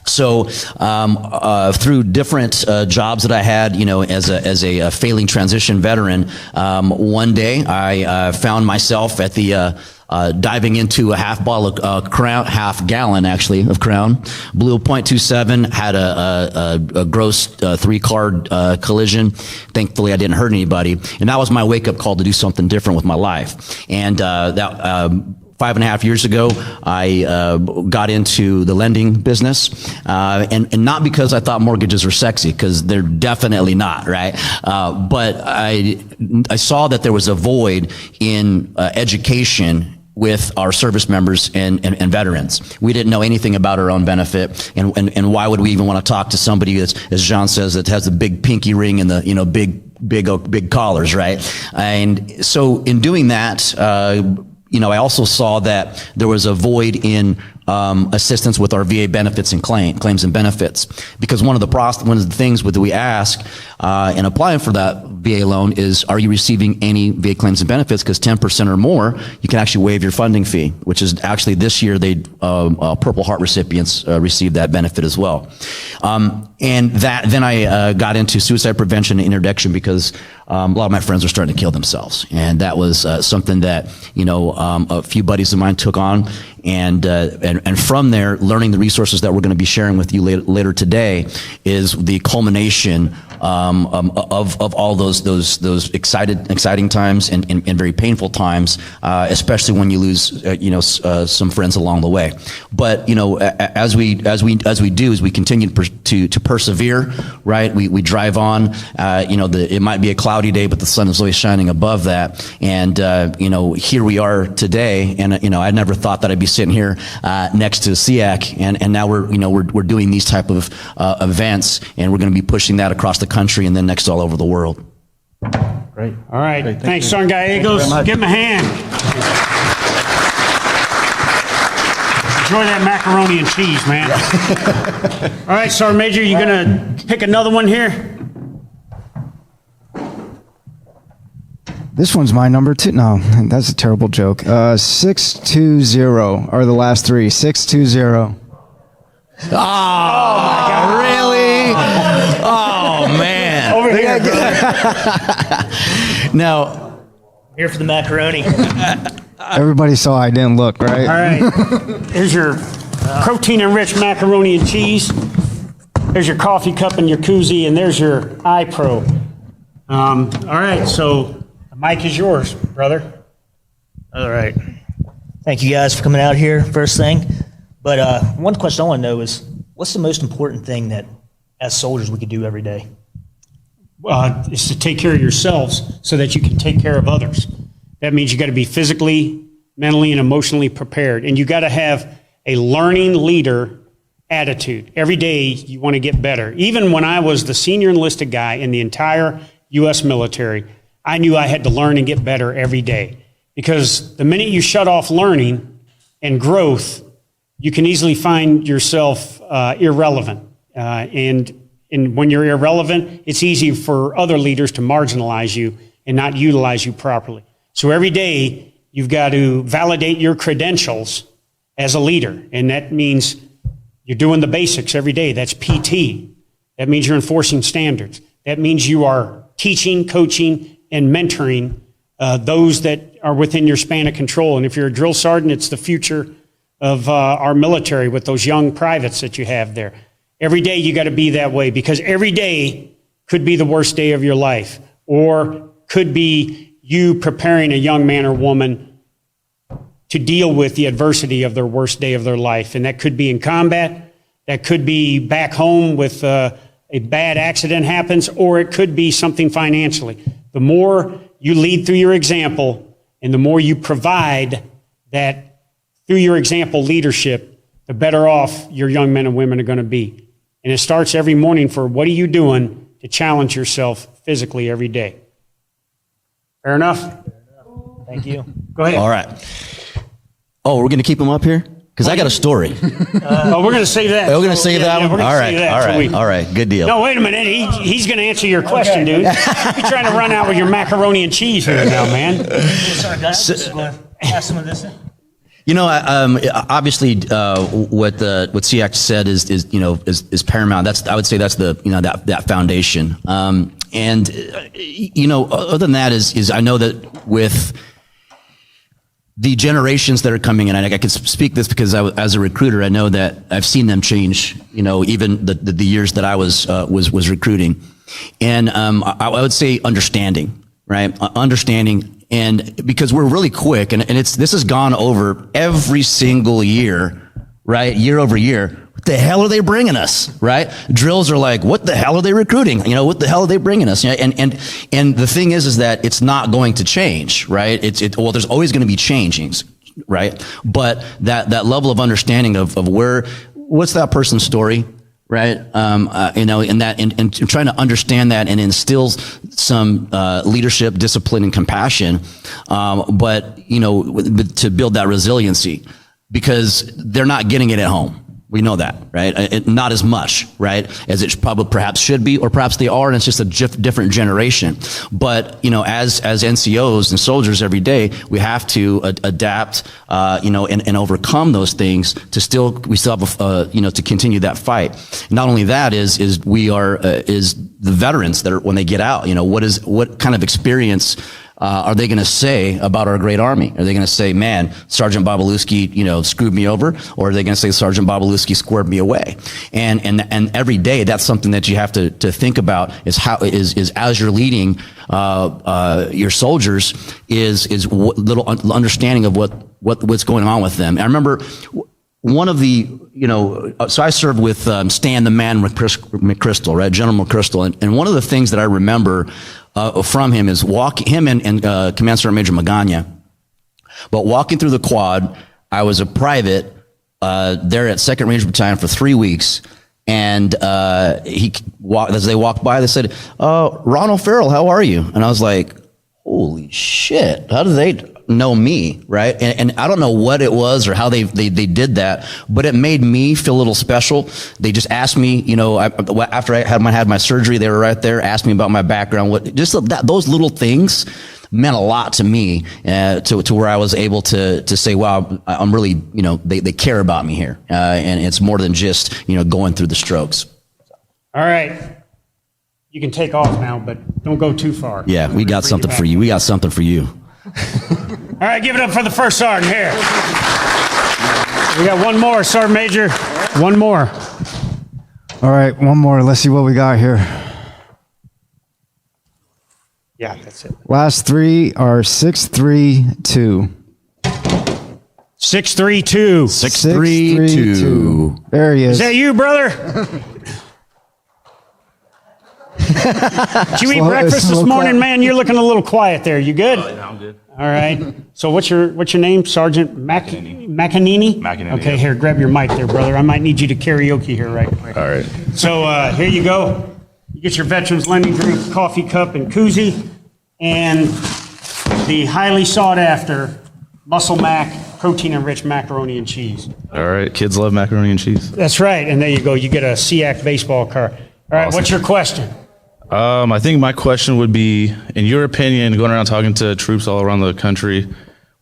So through different jobs that I had, as a failing transition veteran, one day I found myself at the diving into a half bottle of Crown, half gallon actually of Crown, blew a .27, had a gross 3-car collision. Thankfully, I didn't hurt anybody, and that was my wake up call to do something different with my life. And that 5.5 years ago, I got into the lending business, and not because I thought mortgages were sexy, because they're definitely not, right? But I saw that there was a void in education with our service members and veterans. We didn't know anything about our own benefit, and why would we even want to talk to somebody that's, as John says, that has the big pinky ring and the big collars, right? And so in doing that, I also saw that there was a void in assistance with our VA benefits and claims and benefits, because one of the things that we ask in applying for that VA loan is, are you receiving any VA claims and benefits? Because 10% or more, you can actually waive your funding fee, which is actually this year Purple Heart recipients received that benefit as well. And then I got into suicide prevention and interdiction, because a lot of my friends were starting to kill themselves, and that was something that a few buddies of mine took on, and from there, learning the resources that we're going to be sharing with you later today is the culmination of all those exciting times and very painful times, especially when you lose some friends along the way. But as we do, as we continue to persevere, right? We drive on. It might be a cloudy day, but the sun is always shining above that. And here we are today. And I never thought that I'd be sitting here next to SEAC, and now we're doing these type of events, and we're going to be pushing that across the country and then next all over the world. Great. All right. Great. Thanks, Sergeant 𝘕𝘂𝘕𝘂𝘕𝘂𝘕. Give him a hand. Enjoy that macaroni and cheese, man. All right, Sergeant Major, you going to pick another one here? This one's my number 2. No, that's a terrible joke. 620 are the last 3. 620. Oh my God, really? Oh man. Over here. Now, Here for the macaroni. Everybody saw I didn't look, right? All right. Here's your protein-enriched macaroni and cheese. There's your coffee cup and your koozie, and there's your iPro. All right, so the mic is yours, brother. All right. Thank you guys for coming out here, first thing. But one question I want to know is, what's the most important thing that, as soldiers, we could do every day? Is to take care of yourselves so that you can take care of others. That means you got to be physically, mentally, and emotionally prepared. And you got to have a learning leader attitude. Every day you want to get better. Even when I was the senior enlisted guy in the entire U.S. military, I knew I had to learn and get better every day. Because the minute you shut off learning and growth, you can easily find yourself irrelevant. And when you're irrelevant, it's easy for other leaders to marginalize you and not utilize you properly. So every day, You've got to validate your credentials as a leader. And that means you're doing the basics every day. That's PT. That means you're enforcing standards. That means you are teaching, coaching, and mentoring those that are within your span of control. And if you're a drill sergeant, it's the future of our military with those young privates that you have there. Every day you got to be that way, because every day could be the worst day of your life, or could be you preparing a young man or woman to deal with the adversity of their worst day of their life. And that could be in combat, that could be back home with a bad accident happens, or it could be something financially. The more you lead through your example, and the more you provide that through your example leadership, the better off your young men and women are going to be. And it starts every morning for what are you doing to challenge yourself physically every day. Fair enough? Thank you. Go ahead. All right. Oh, we're going to keep him up here? Because I got a story. Oh, we're going to save that. We're going to save that Yeah, one? we're All gonna right, save that all till right, we- all right. Good deal. No, wait a minute. He's going to answer your question, dude. You're trying to run out with your macaroni and cheese here now, man. Sorry, guys. Just gonna pass some of this in. You know, obviously, what SEAC said is paramount. I would say that's that foundation. Other than that is I know that with the generations that are coming in, and I can speak this because as a recruiter, I know that I've seen them change. Even the years that I was recruiting, and I would say understanding, right? Understanding. And because we're really quick, and this has gone over every single year, right? Year over year. What the hell are they bringing us, right? Drills are like, what the hell are they recruiting? What the hell are they bringing us? And the thing is that it's not going to change, right? Well, there's always going to be changings, right? But that level of understanding of what's that person's story, right? And trying to understand that and instill some leadership, discipline, and compassion, but to build that resiliency, because they're not getting it at home. We know that, right? Not as much, right, as it probably perhaps should be, or perhaps they are, and it's just a different generation. But as NCOs and soldiers every day, we have to adapt, and overcome those things we still have to continue that fight. Not only that is the veterans that are, when they get out, what kind of experience are they going to say about our great Army? Are they going to say, man, Sergeant 𝘵𝑚𝑒𝑙𝑠ky, screwed me over? Or are they going to say, Sergeant 𝘵𝑚𝑒𝑙𝑠ky squared me away? And every day, that's something that you have to think about, is as you're leading your soldiers, is little understanding of what's going on with them. And I remember one of the, so I served with Stan the Man McChrystal, right? General McChrystal. And one of the things that I remember from him is him and Command Sergeant Major Magana. But walking through the quad, I was a private there at 2nd Ranger Battalion for 3 weeks. And as they walked by, they said, Ron O'Farrell, how are you? And I was like, holy shit, how do they know me, right? And I don't know what it was or how they did that, but it made me feel a little special. They just asked me, after I had my surgery, they were right there, asked me about my background. Those little things meant a lot to me, to where I was able to say, wow, I'm really, they care about me here. And it's more than just, going through the strokes. All right. You can take off now, but don't go too far. Yeah, we got something for you. We got something for you. All right, give it up for the first sergeant here. We got one more, Sergeant Major. One more. All right, one more. Let's see what we got here. Yeah, that's it. Last three are 632. 632. 632. There he is. Is that you, brother? Did you eat breakfast this morning, man? You're looking a little quiet there. You good? Yeah, I'm good. All right. So what's your name, Sergeant McEnany? McEnany, Okay, yeah. here, grab your mic there, brother. I might need you to karaoke here right quick. All right. So here you go. You get your Veterans Lending Group coffee cup and koozie, and the highly sought after Muscle Mac protein-enriched macaroni and cheese. All right. Kids love macaroni and cheese. That's right. And there you go. You get a SEAC baseball card. All right. Awesome. What's your question? I think my question would be, in your opinion, going around talking to troops all around the country,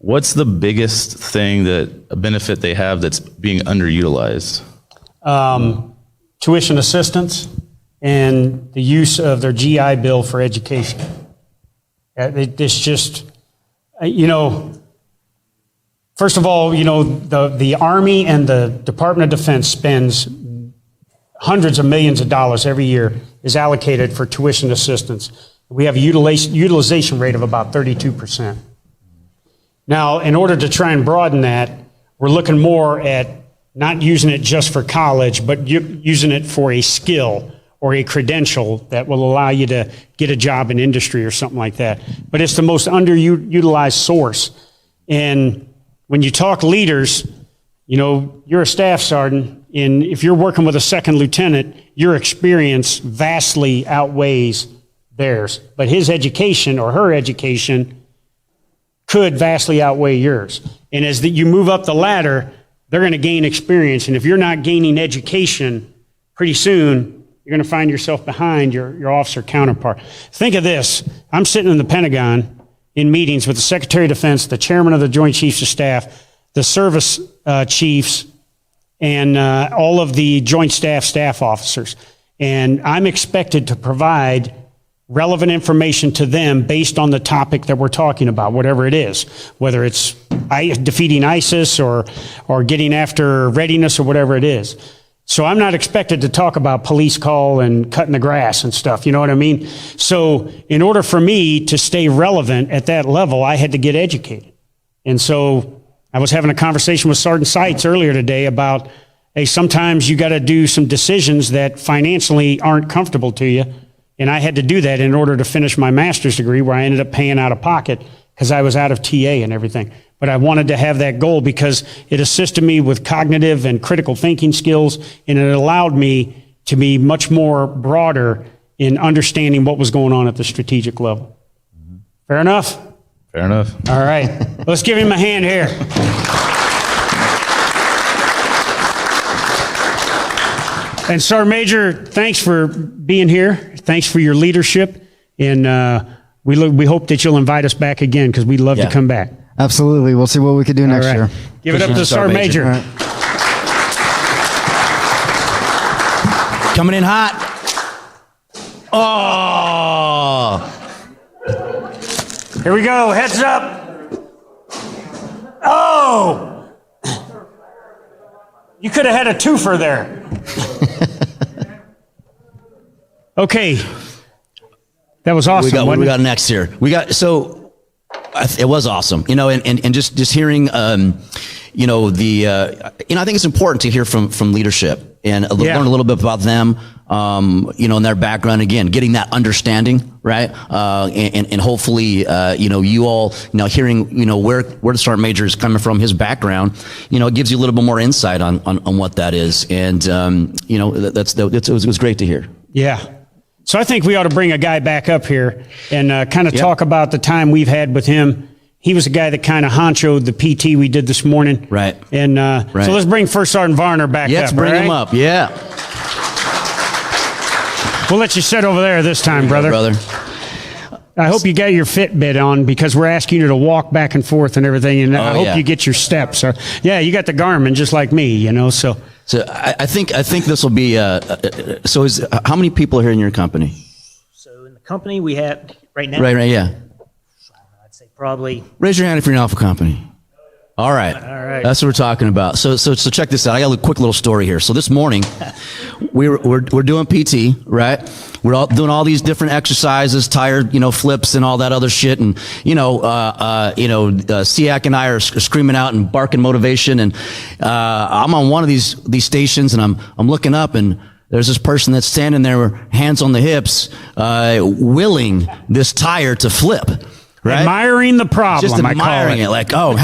What's the biggest thing a benefit they have that's being underutilized? Tuition assistance and the use of their GI Bill for education. It's just, first of all, the Army and the Department of Defense spends hundreds of millions of dollars every year is allocated for tuition assistance. We have a utilization rate of about 32%. Now, in order to try and broaden that, we're looking more at not using it just for college, but using it for a skill or a credential that will allow you to get a job in industry or something like that. But it's the most underutilized source. And when you talk leaders, you're a staff sergeant, and if you're working with a second lieutenant, your experience vastly outweighs theirs. But his education or her education could vastly outweigh yours. And as you move up the ladder, they're going to gain experience. And if you're not gaining education, pretty soon you're going to find yourself behind your officer counterpart. Think of this. I'm sitting in the Pentagon in meetings with the Secretary of Defense, the chairman of the Joint Chiefs of Staff, the service chiefs, and all of the Joint Staff officers. And I'm expected to provide relevant information to them based on the topic that we're talking about, whatever it is, whether it's defeating ISIS or getting after readiness or whatever it is. So I'm not expected to talk about police call and cutting the grass and stuff, you know what I mean? So in order for me to stay relevant at that level, I had to get educated. And so I was having a conversation with Sergeant Seitz earlier today about, hey, sometimes you got to do some decisions that financially aren't comfortable to you. And I had to do that in order to finish my master's degree, where I ended up paying out of pocket because I was out of TA and everything. But I wanted to have that goal because it assisted me with cognitive and critical thinking skills, and it allowed me to be much more broader in understanding what was going on at the strategic level. Fair enough? Fair enough. All right. Let's give him a hand here. And Sergeant Major, thanks for being here. Thanks for your leadership. And we hope that you'll invite us back again, because we'd love to come back. Absolutely. We'll see what we can do next year. Give it up to Sergeant Major. All right. Coming in hot. Oh. Here we go. Heads up. Oh. You could have had a twofer there. Okay. That was awesome. What do we got next here? It was awesome, and just hearing, I think it's important to hear from leadership and learn a little bit about them, and their background. Again, getting that understanding, right? And hopefully, you all, hearing, where the Sergeant Major is coming from, his background, it gives you a little bit more insight on what that is. And, it was great to hear. Yeah. So I think we ought to bring a guy back up here and kind of talk about the time we've had with him. He was the guy that kind of honchoed the PT we did this morning. Right. And so let's bring First Sergeant Varner back up. Let's bring him up. Yeah. We'll let you sit over there this time, brother. I hope you got your Fitbit on, because we're asking you to walk back and forth and everything. And I hope you get your steps. Yeah, you got the Garmin just like me, So I think this will be. How many people are here in your company? So in the company we have right now. Right. Yeah. I'd say probably. Raise your hand if you're an Alpha company. All right. That's what we're talking about. So check this out. I got a quick little story here. So this morning, we're doing PT, right? We're all doing all these different exercises, tire, flips and all that other shit. And, SEAC and I are screaming out and barking motivation. And, I'm on one of these stations, and I'm looking up, and there's this person that's standing there, hands on the hips, willing this tire to flip. Right? Admiring the problem, just admiring it. Like, how,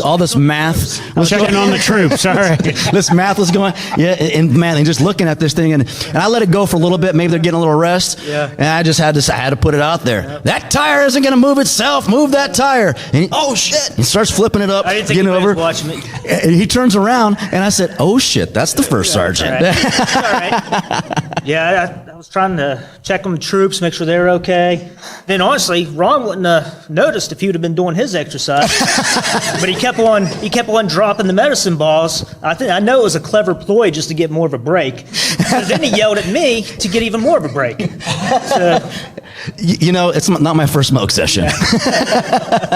all this math. Checking on the troops, all right. This math was going, and just looking at this thing, and I let it go for a little bit. Maybe they're getting a little rest. Yeah. And I just had to put it out there. Yep. That tire isn't going to move itself. Move that tire. And oh shit! He starts flipping it up. I didn't think he was watching me. And he turns around, and I said, "Oh shit, that's the first sergeant." All right. Yeah, was trying to check on the troops, make sure they're okay. Then honestly, Ron wouldn't have noticed if he would have been doing his exercise. But he kept on dropping the medicine balls. I know it was a clever ploy just to get more of a break. But then he yelled at me to get even more of a break. So, It's not my first smoke session.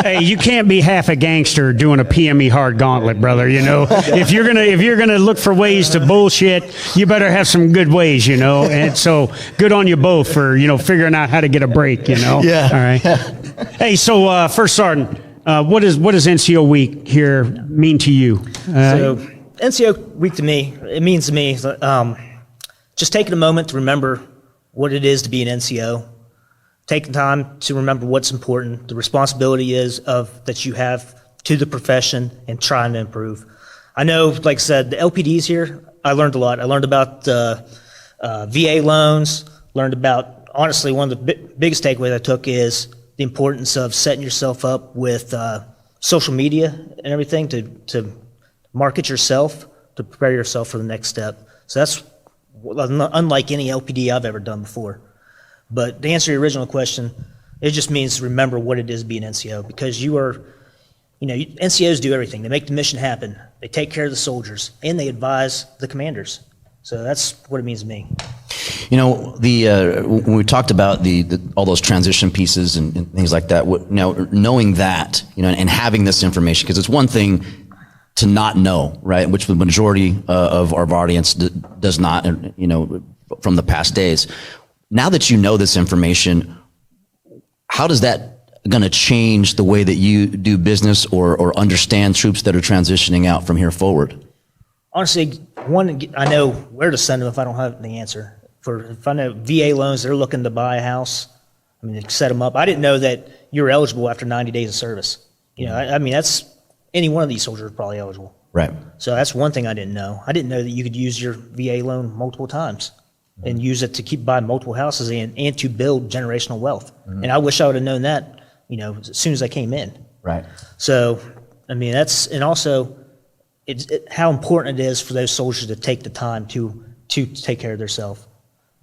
Hey, you can't be half a gangster doing a PME hard gauntlet, brother. If you're gonna look for ways to bullshit, you better have some good ways. And so good on you both for figuring out how to get a break. Yeah. All right. Hey, so First Sergeant, what does NCO Week here mean to you? So NCO Week to me, it means to me just taking a moment to remember what it is to be an NCO. Taking time to remember what's important, the responsibility that you have to the profession, and trying to improve. I know, like I said, the LPDs here, I learned a lot. I learned about VA loans, learned about, honestly, one of the biggest takeaways I took is the importance of setting yourself up with social media and everything to market yourself, to prepare yourself for the next step. So that's unlike any LPD I've ever done before. But to answer your original question, it just means to remember what it is to be an NCO, because NCOs do everything. They make the mission happen. They take care of the soldiers, and they advise the commanders. So that's what it means to me. When we talked about all those transition pieces and things like that, knowing that, and having this information, because it's one thing to not know, right? Which the majority of our audience does not, from the past days. Now that you know this information, how does that going to change the way that you do business or understand troops that are transitioning out from here forward? Honestly, I know where to send them if I don't have the answer. If I know VA loans, they're looking to buy a house. Set them up. I didn't know that you were eligible after 90 days of service. That's any one of these soldiers is probably eligible. Right. So that's one thing I didn't know. I didn't know that you could use your VA loan multiple times and use it to buy multiple houses and to build generational wealth. Mm-hmm. And I wish I would have known that, as soon as I came in. Right. So, and also how important it is for those soldiers to take the time to take care of themselves,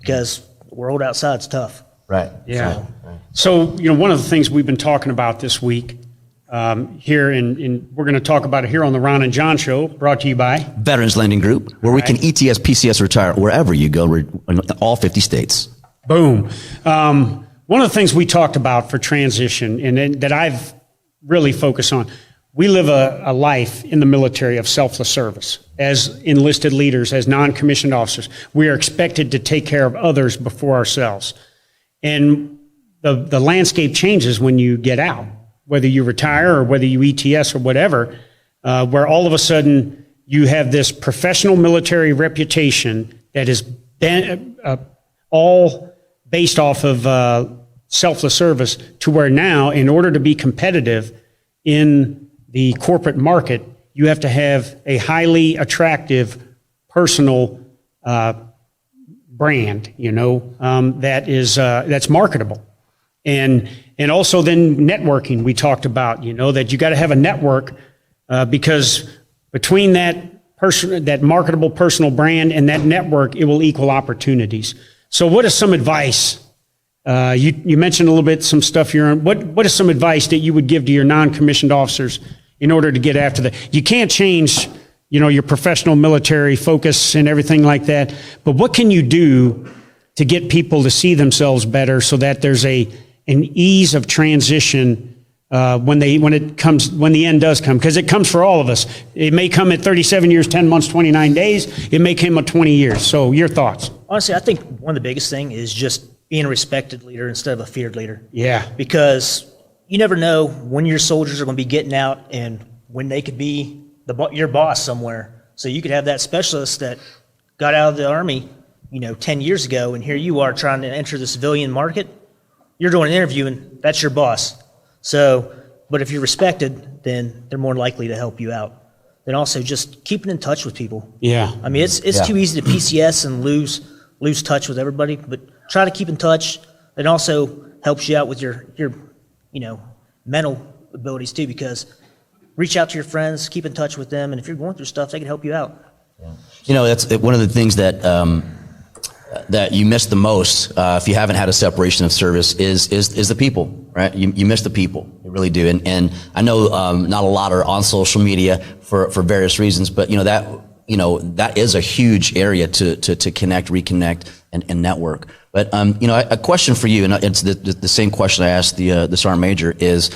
because the world outside's tough. Right. Yeah. So, one of the things we've been talking about this week here, we're going to talk about it here on the Ron and John Show, brought to you by Veterans Lending Group, where we can ETS, PCS retire wherever you go, in all 50 states. Boom. One of the things we talked about for transition, and that I've really focused on, we live a life in the military of selfless service. As enlisted leaders, as non-commissioned officers, we are expected to take care of others before ourselves. And the landscape changes when you get out, whether you retire or whether you ETS or whatever, where all of a sudden you have this professional military reputation that is all based off of selfless service, to where now, in order to be competitive in the corporate market, you have to have a highly attractive personal brand, that's marketable. And also then networking, we talked about, that you got to have a network because between that marketable personal brand and that network, it will equal opportunities. So what is some advice? You mentioned a little bit some stuff here. What is some advice that you would give to your non-commissioned officers in order to get after that? You can't change, your professional military focus and everything like that, but what can you do to get people to see themselves better so that there's an ease of transition when the end does come? Because it comes for all of us. It may come at 37 years, 10 months, 29 days. It may come at 20 years. So your thoughts? Honestly, I think one of the biggest thing is just being a respected leader instead of a feared leader. Yeah. Because you never know when your soldiers are going to be getting out and when they could be your boss somewhere. So you could have that specialist that got out of the Army, 10 years ago, and here you are trying to enter the civilian market. You're doing an interview, and that's your boss. So, but if you're respected, then they're more likely to help you out. Then also just keeping in touch with people. Yeah. It's too easy to PCS and lose touch with everybody, but try to keep in touch. It also helps you out with your mental abilities too, because reach out to your friends, keep in touch with them, and if you're going through stuff, they can help you out. That's one of the things that that you miss the most, if you haven't had a separation of service, is the people, right? You miss the people, you really do. And I know not a lot are on social media for various reasons, but that is a huge area to connect, reconnect, and network. But a question for you, and it's the same question I asked the Sergeant Major, is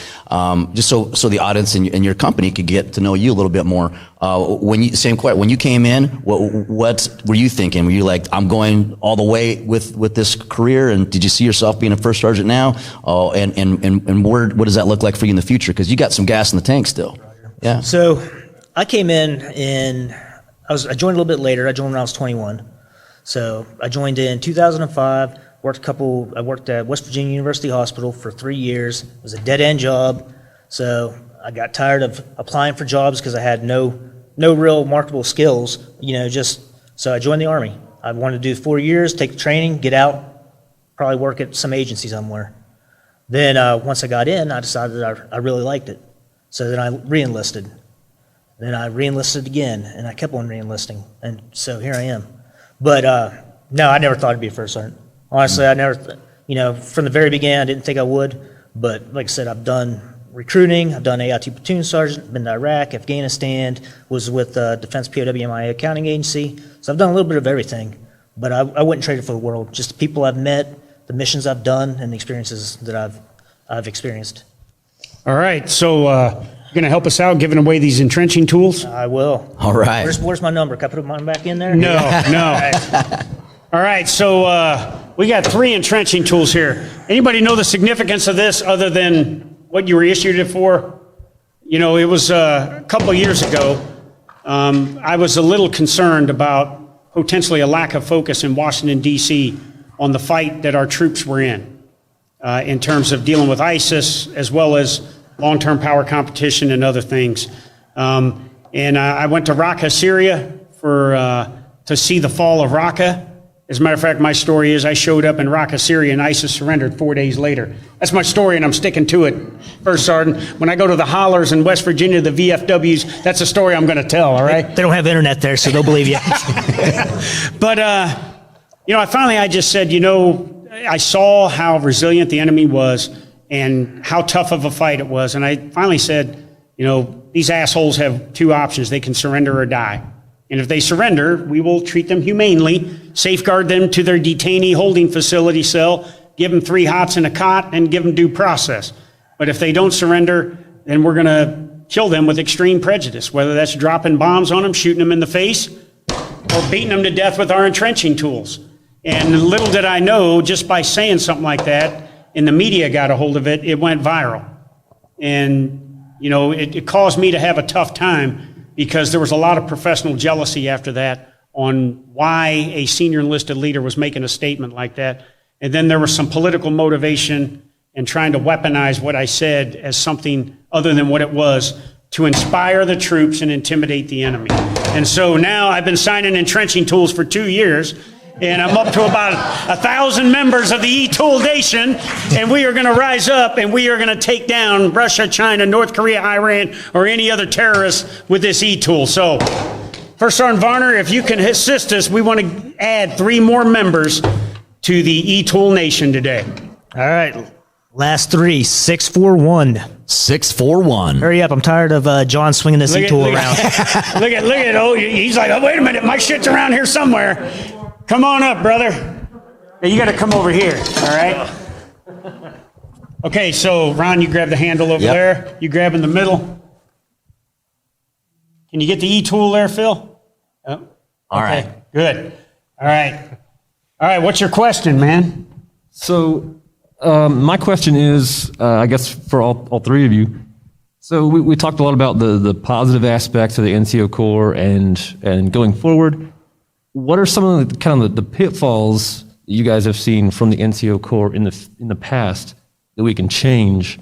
just so the audience and your company could get to know you a little bit more. When you came in, what were you thinking? Were you like, I'm going all the way with this career? And did you see yourself being a first sergeant now? And what does that look like for you in the future? Because you got some gas in the tank still. Yeah. So I came in I joined a little bit later. I joined when I was 21. So I joined in 2005, I worked at West Virginia University Hospital for 3 years. It was a dead-end job. So I got tired of applying for jobs because I had no real marketable skills, so I joined the Army. I wanted to do 4 years, take the training, get out, probably work at some agency somewhere. Then once I got in, I decided that I really liked it. So then I re-enlisted. Then I re-enlisted again, and I kept on re-enlisting, and so here I am. But no, I never thought I'd be a first sergeant. Honestly, I never, from the very beginning, I didn't think I would. But like I said, I've done recruiting, I've done AIT platoon sergeant, been to Iraq, Afghanistan, was with Defense POW/MIA accounting agency. So I've done a little bit of everything. But I wouldn't trade it for the world. Just the people I've met, the missions I've done, and the experiences that I've experienced. All right, so you're going to help us out giving away these entrenching tools? I will. All right. Where's my number? Can I put mine back in there? No. All right, so we got 3 entrenching tools here. Anybody know the significance of this other than what you were issued it for? It was a couple of years ago. I was a little concerned about potentially a lack of focus in Washington, D.C. on the fight that our troops were in terms of dealing with ISIS as well as long-term power competition and other things. And I went to Raqqa, Syria to see the fall of Raqqa. As a matter of fact, my story is I showed up in Raqqa, Syria, and ISIS surrendered 4 days later. That's my story, and I'm sticking to it, First Sergeant. When I go to the hollers in West Virginia, the VFWs, that's a story I'm going to tell, all right? They don't have internet there, so they'll believe you. But, I just said, I saw how resilient the enemy was and how tough of a fight it was. And I finally said, these assholes have 2 options. They can surrender or die. And if they surrender, we will treat them humanely, safeguard them to their detainee holding facility cell, give them 3 hots and a cot, and give them due process. But if they don't surrender, then we're going to kill them with extreme prejudice, whether that's dropping bombs on them, shooting them in the face, or beating them to death with our entrenching tools. And little did I know, just by saying something like that, and the media got a hold of it, it went viral. And, it caused me to have a tough time because there was a lot of professional jealousy after that on why a senior enlisted leader was making a statement like that. And then there was some political motivation and trying to weaponize what I said as something other than what it was to inspire the troops and intimidate the enemy. And so now I've been signing entrenching tools for 2 years, and I'm up to about 1,000 members of the E-Tool Nation, and we are going to rise up and we are going to take down Russia, China, North Korea, Iran, or any other terrorists with this E-Tool. So, First Sergeant Varner, if you can assist us, we want to add 3 more members to the E-Tool Nation today. All right, last 3, 641. 641. Hurry up! I'm tired of John swinging this E-Tool around. Look at! Oh, he's like, oh, wait a minute, my shit's around here somewhere. Come on up, brother. Hey, you got to come over here, all right? Okay, so Ron, you grab the handle over there. You grab in the middle. Can you get the E-Tool there, Phil? Oh, all right. Good. All right, what's your question, man? So my question is, I guess for all 3 of you, so we talked a lot about the positive aspects of the NCO Corps and going forward. What are some of the pitfalls that you guys have seen from the NCO Corps in the past that we can change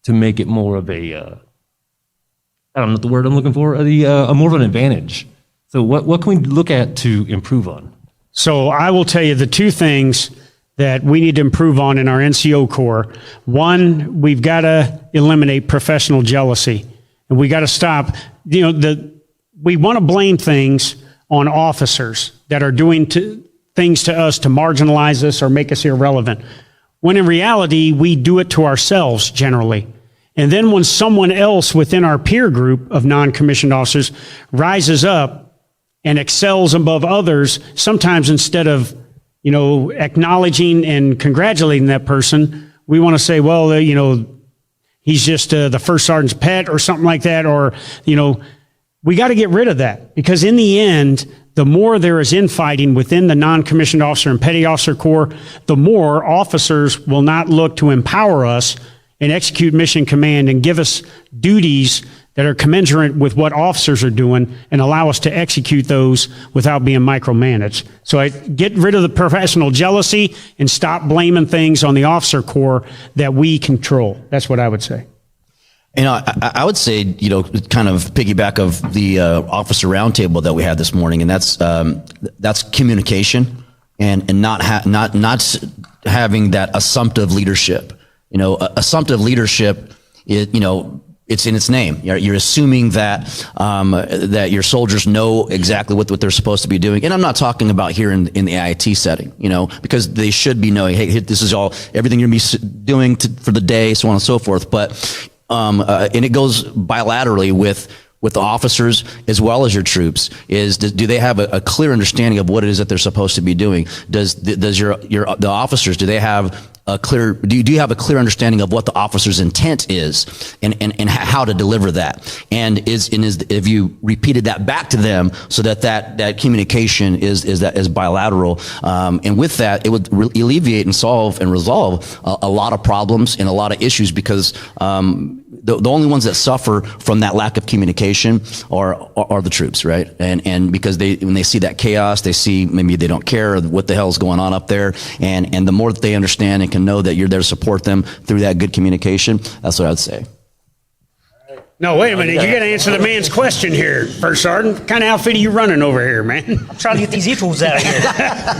to make it more of a, I don't know the word I'm looking for, a more of an advantage? So what can we look at to improve on? So I will tell you the 2 things that we need to improve on in our NCO Corps. One, we've got to eliminate professional jealousy, and we got to stop. We want to blame things on officers that are doing things to us to marginalize us or make us irrelevant. When in reality, we do it to ourselves generally. And then when someone else within our peer group of non-commissioned officers rises up and excels above others, sometimes instead of, acknowledging and congratulating that person, we want to say, well, he's just the first sergeant's pet or something like that. Or, we got to get rid of that, because in the end, the more there is infighting within the non-commissioned officer and petty officer corps, the more officers will not look to empower us and execute mission command and give us duties that are commensurate with what officers are doing and allow us to execute those without being micromanaged. So I get rid of the professional jealousy and stop blaming things on the officer corps that we control. That's what I would say. I would say, kind of piggyback of the officer roundtable that we had this morning, and that's communication and not having that assumptive leadership. Assumptive leadership is, it's in its name. You're assuming that that your soldiers know exactly what they're supposed to be doing. And I'm not talking about here in the IIT setting, because they should be knowing, hey, this is everything you're going to be doing for the day, so on and so forth. But and it goes bilaterally with the officers as well as your troops. Do they have a clear understanding of what it is that they're supposed to be doing? Does the officers, do they have do you have a clear understanding of what the officer's intent is and how to deliver that? And have you repeated that back to them so that communication is bilateral? And with that, it would alleviate and solve and resolve a lot of problems and a lot of issues, because the only ones that suffer from that lack of communication are the troops, right? And because when they see that chaos, they see maybe they don't care what the hell is going on up there, and the more that they understand and can know that you're there to support them through that good communication, that's what I would say. No, wait a minute. You got to answer the man's question here, First Sergeant. What kind of outfit are you running over here, man? I'm trying to get these equals out of here.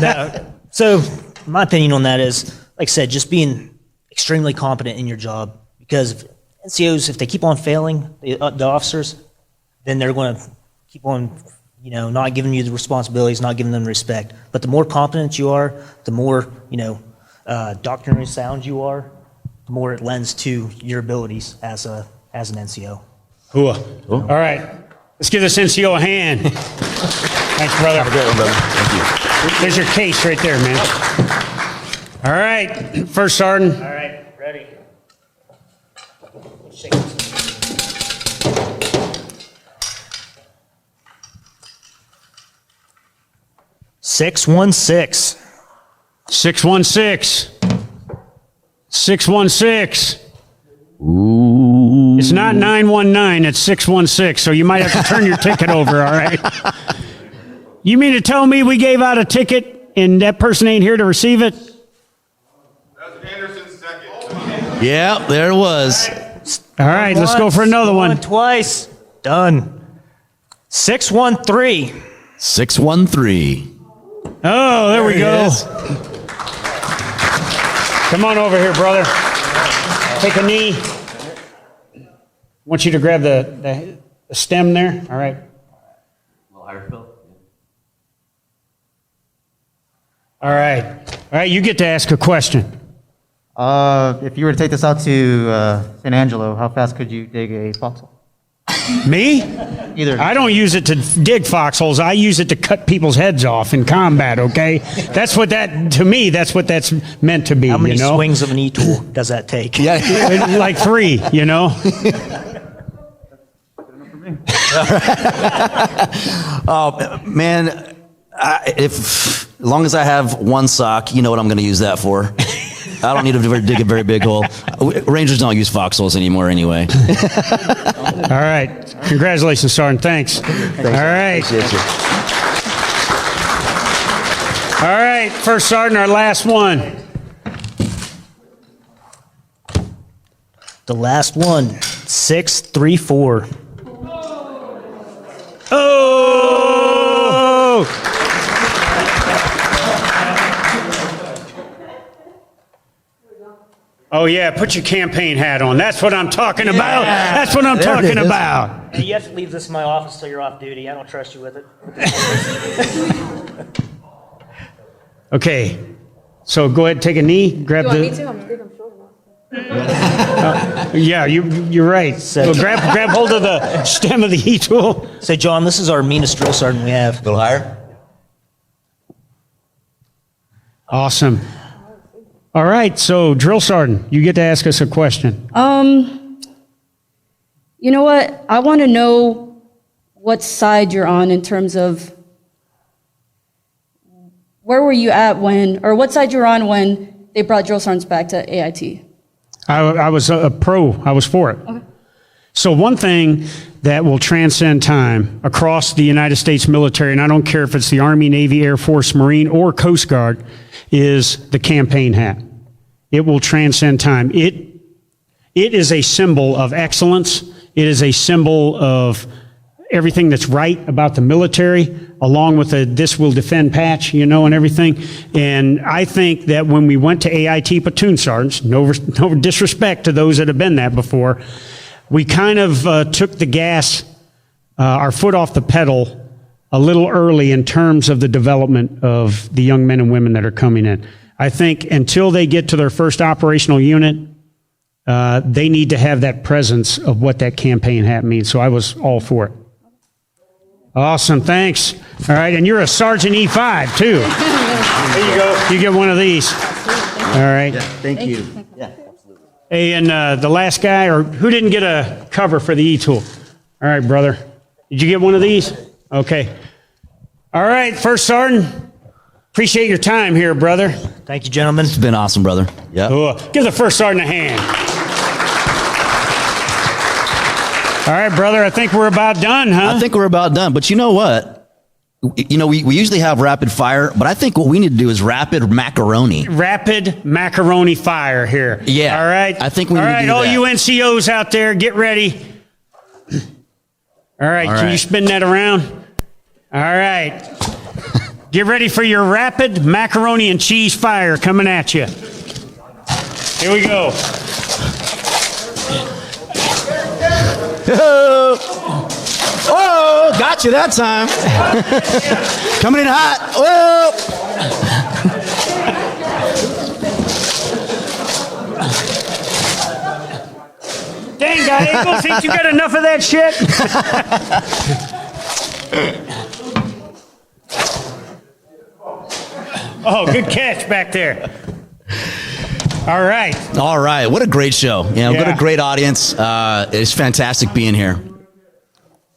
No. So my opinion on that is, like I said, just being extremely competent in your job, because NCOs, if they keep on failing the officers, then they're going to keep on, not giving you the responsibilities, not giving them respect. But the more competent you are, the more, doctrinally sound you are, the more it lends to your abilities as an NCO. Cool. All right. Let's give this NCO a hand. Thanks, brother. Have a great one, brother. Thank you. There's your case right there, man. All right. First Sergeant. All right. Ready. 616. 616. 616. Ooh. It's not 919, it's 616, so you might have to turn your ticket over, all right? You mean to tell me we gave out a ticket and that person ain't here to receive it? That's Anderson's second. Yeah, there it was. All right, let's go for another one. Twice. Done. 613. 613. Oh, there we go. Come on over here, brother. Take a knee. I want you to grab the stem there. All right. All right, you get to ask a question. If you were to take this out to San Angelo, how fast could you dig a foxhole? Me? Either. I don't use it to dig foxholes. I use it to cut people's heads off in combat, okay? That's what to me, that's what that's meant to be, How many you know? swings of an E-tool does that take? Yeah, like 3, you know? Oh, man, as long as I have one sock, you know what I'm going to use that for. I don't need to dig a very big hole. Rangers don't use foxholes anymore anyway. All right. Congratulations, Sergeant. Thanks. All right. All right. First Sergeant, our last one. The last one, 634. Oh! Oh, yeah, put your campaign hat on. That's what I'm talking about. That's what I'm talking about. Hey, you have to leave this in my office till you're off duty. I don't trust you with it. Okay. So go ahead, and take a knee, grab You want me the. to? I'm big, I'm short enough. Yeah, you're right. Well, grab hold of the stem of the E-tool. Say, John, this is our meanest drill sergeant we have. A little higher. Awesome. All right, so drill sergeant, you get to ask us a question. You know what? I want to know what side you're on in terms of where were you at when, or what side you were on when they brought drill sergeants back to AIT? I was a pro. I was for it. Okay. So one thing that will transcend time across the United States military, and I don't care if it's the Army, Navy, Air Force, Marine, or Coast Guard, is the campaign hat. It will transcend time. It is a symbol of excellence. It is a symbol of everything that's right about the military, along with the "This Will Defend" patch, you know, and everything. And I think that when we went to AIT platoon sergeants, no disrespect to those that have been that before, we kind of took the gas, our foot off the pedal a little early in terms of the development of the young men and women that are coming in. I think until they get to their first operational unit, they need to have that presence of what that campaign hat means. So I was all for it. Awesome, thanks. All right, and you're a Sergeant E5 too. There you go. You get one of these. All right. Yeah, thank you. Yeah, absolutely. Hey, and the last guy, or who didn't get a cover for the E-tool? All right, brother. Did you get one of these? Okay. All right, First Sergeant. Appreciate your time here, brother. Thank you, gentlemen. It's been awesome, brother. Yeah. Give the First Sergeant a hand. All right, brother, I think we're about done, huh? I think we're about done. But you know what? You know, we usually have rapid fire, but I think what we need to do is rapid macaroni. Rapid macaroni fire here. Yeah. All right. I think we all need right, to do all that. you NCOs out there, get ready. All right, can you spin that around? All right. Get ready for your rapid macaroni and cheese fire coming at you. Here we go. Oh, got you that time. Coming in hot. Oh. Dang, guy, Eagle, think you got enough of that shit? Oh, good catch back there. All right. All right. What a great show. What a great audience. It's fantastic being here.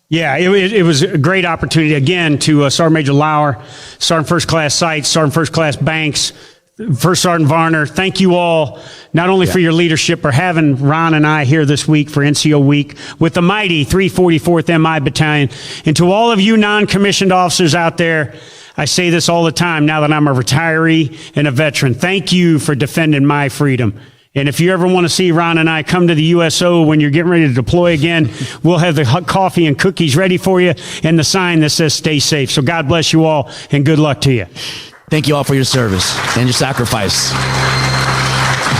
Yeah, it was a great opportunity, again, to Sergeant Major Lauer, Sergeant First Class Seitz, Sergeant First Class Banks, First Sergeant Varner. Thank you all, not only for your leadership, for having Ron and I here this week for NCO Week with the mighty 344th MI Battalion. And to all of you non-commissioned officers out there, I say this all the time now that I'm a retiree and a veteran. Thank you for defending my freedom. And if you ever want to see Ron and I come to the USO when you're getting ready to deploy again, we'll have the hot coffee and cookies ready for you and the sign that says stay safe. So God bless you all and good luck to you. Thank you all for your service and your sacrifice.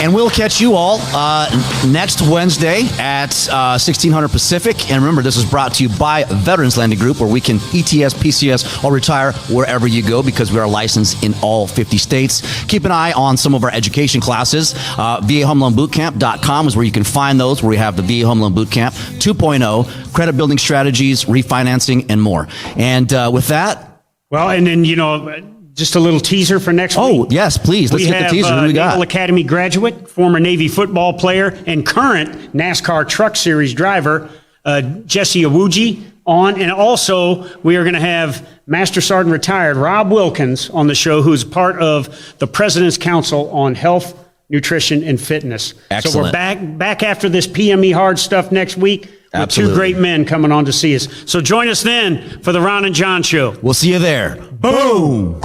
And we'll catch you all next Wednesday at 1600 Pacific. And remember, this is brought to you by Veterans Landing Group, where we can ETS, PCS, or retire wherever you go because we are licensed in all 50 states. Keep an eye on some of our education classes. VAHomeloanBootcamp.com is where you can find those, where we have the VA Home Loan Bootcamp 2.0, credit building strategies, refinancing, and more. And with that... Well, and then, just a little teaser for next week. Oh, yes, please. Let's get the teaser. Who we got? Naval Academy graduate, former Navy football player, and current NASCAR Truck Series driver, 𝘲𝘠𝘭𝘵 on. And also, we are going to have Master Sergeant retired Rob Wilkins on the show, who's part of the President's Council on Health, Nutrition, and Fitness. Excellent. So we're back after this PME hard stuff next week. With Absolutely. two great men coming on to see us. So join us then for the Ron and John Show. We'll see you there. Boom!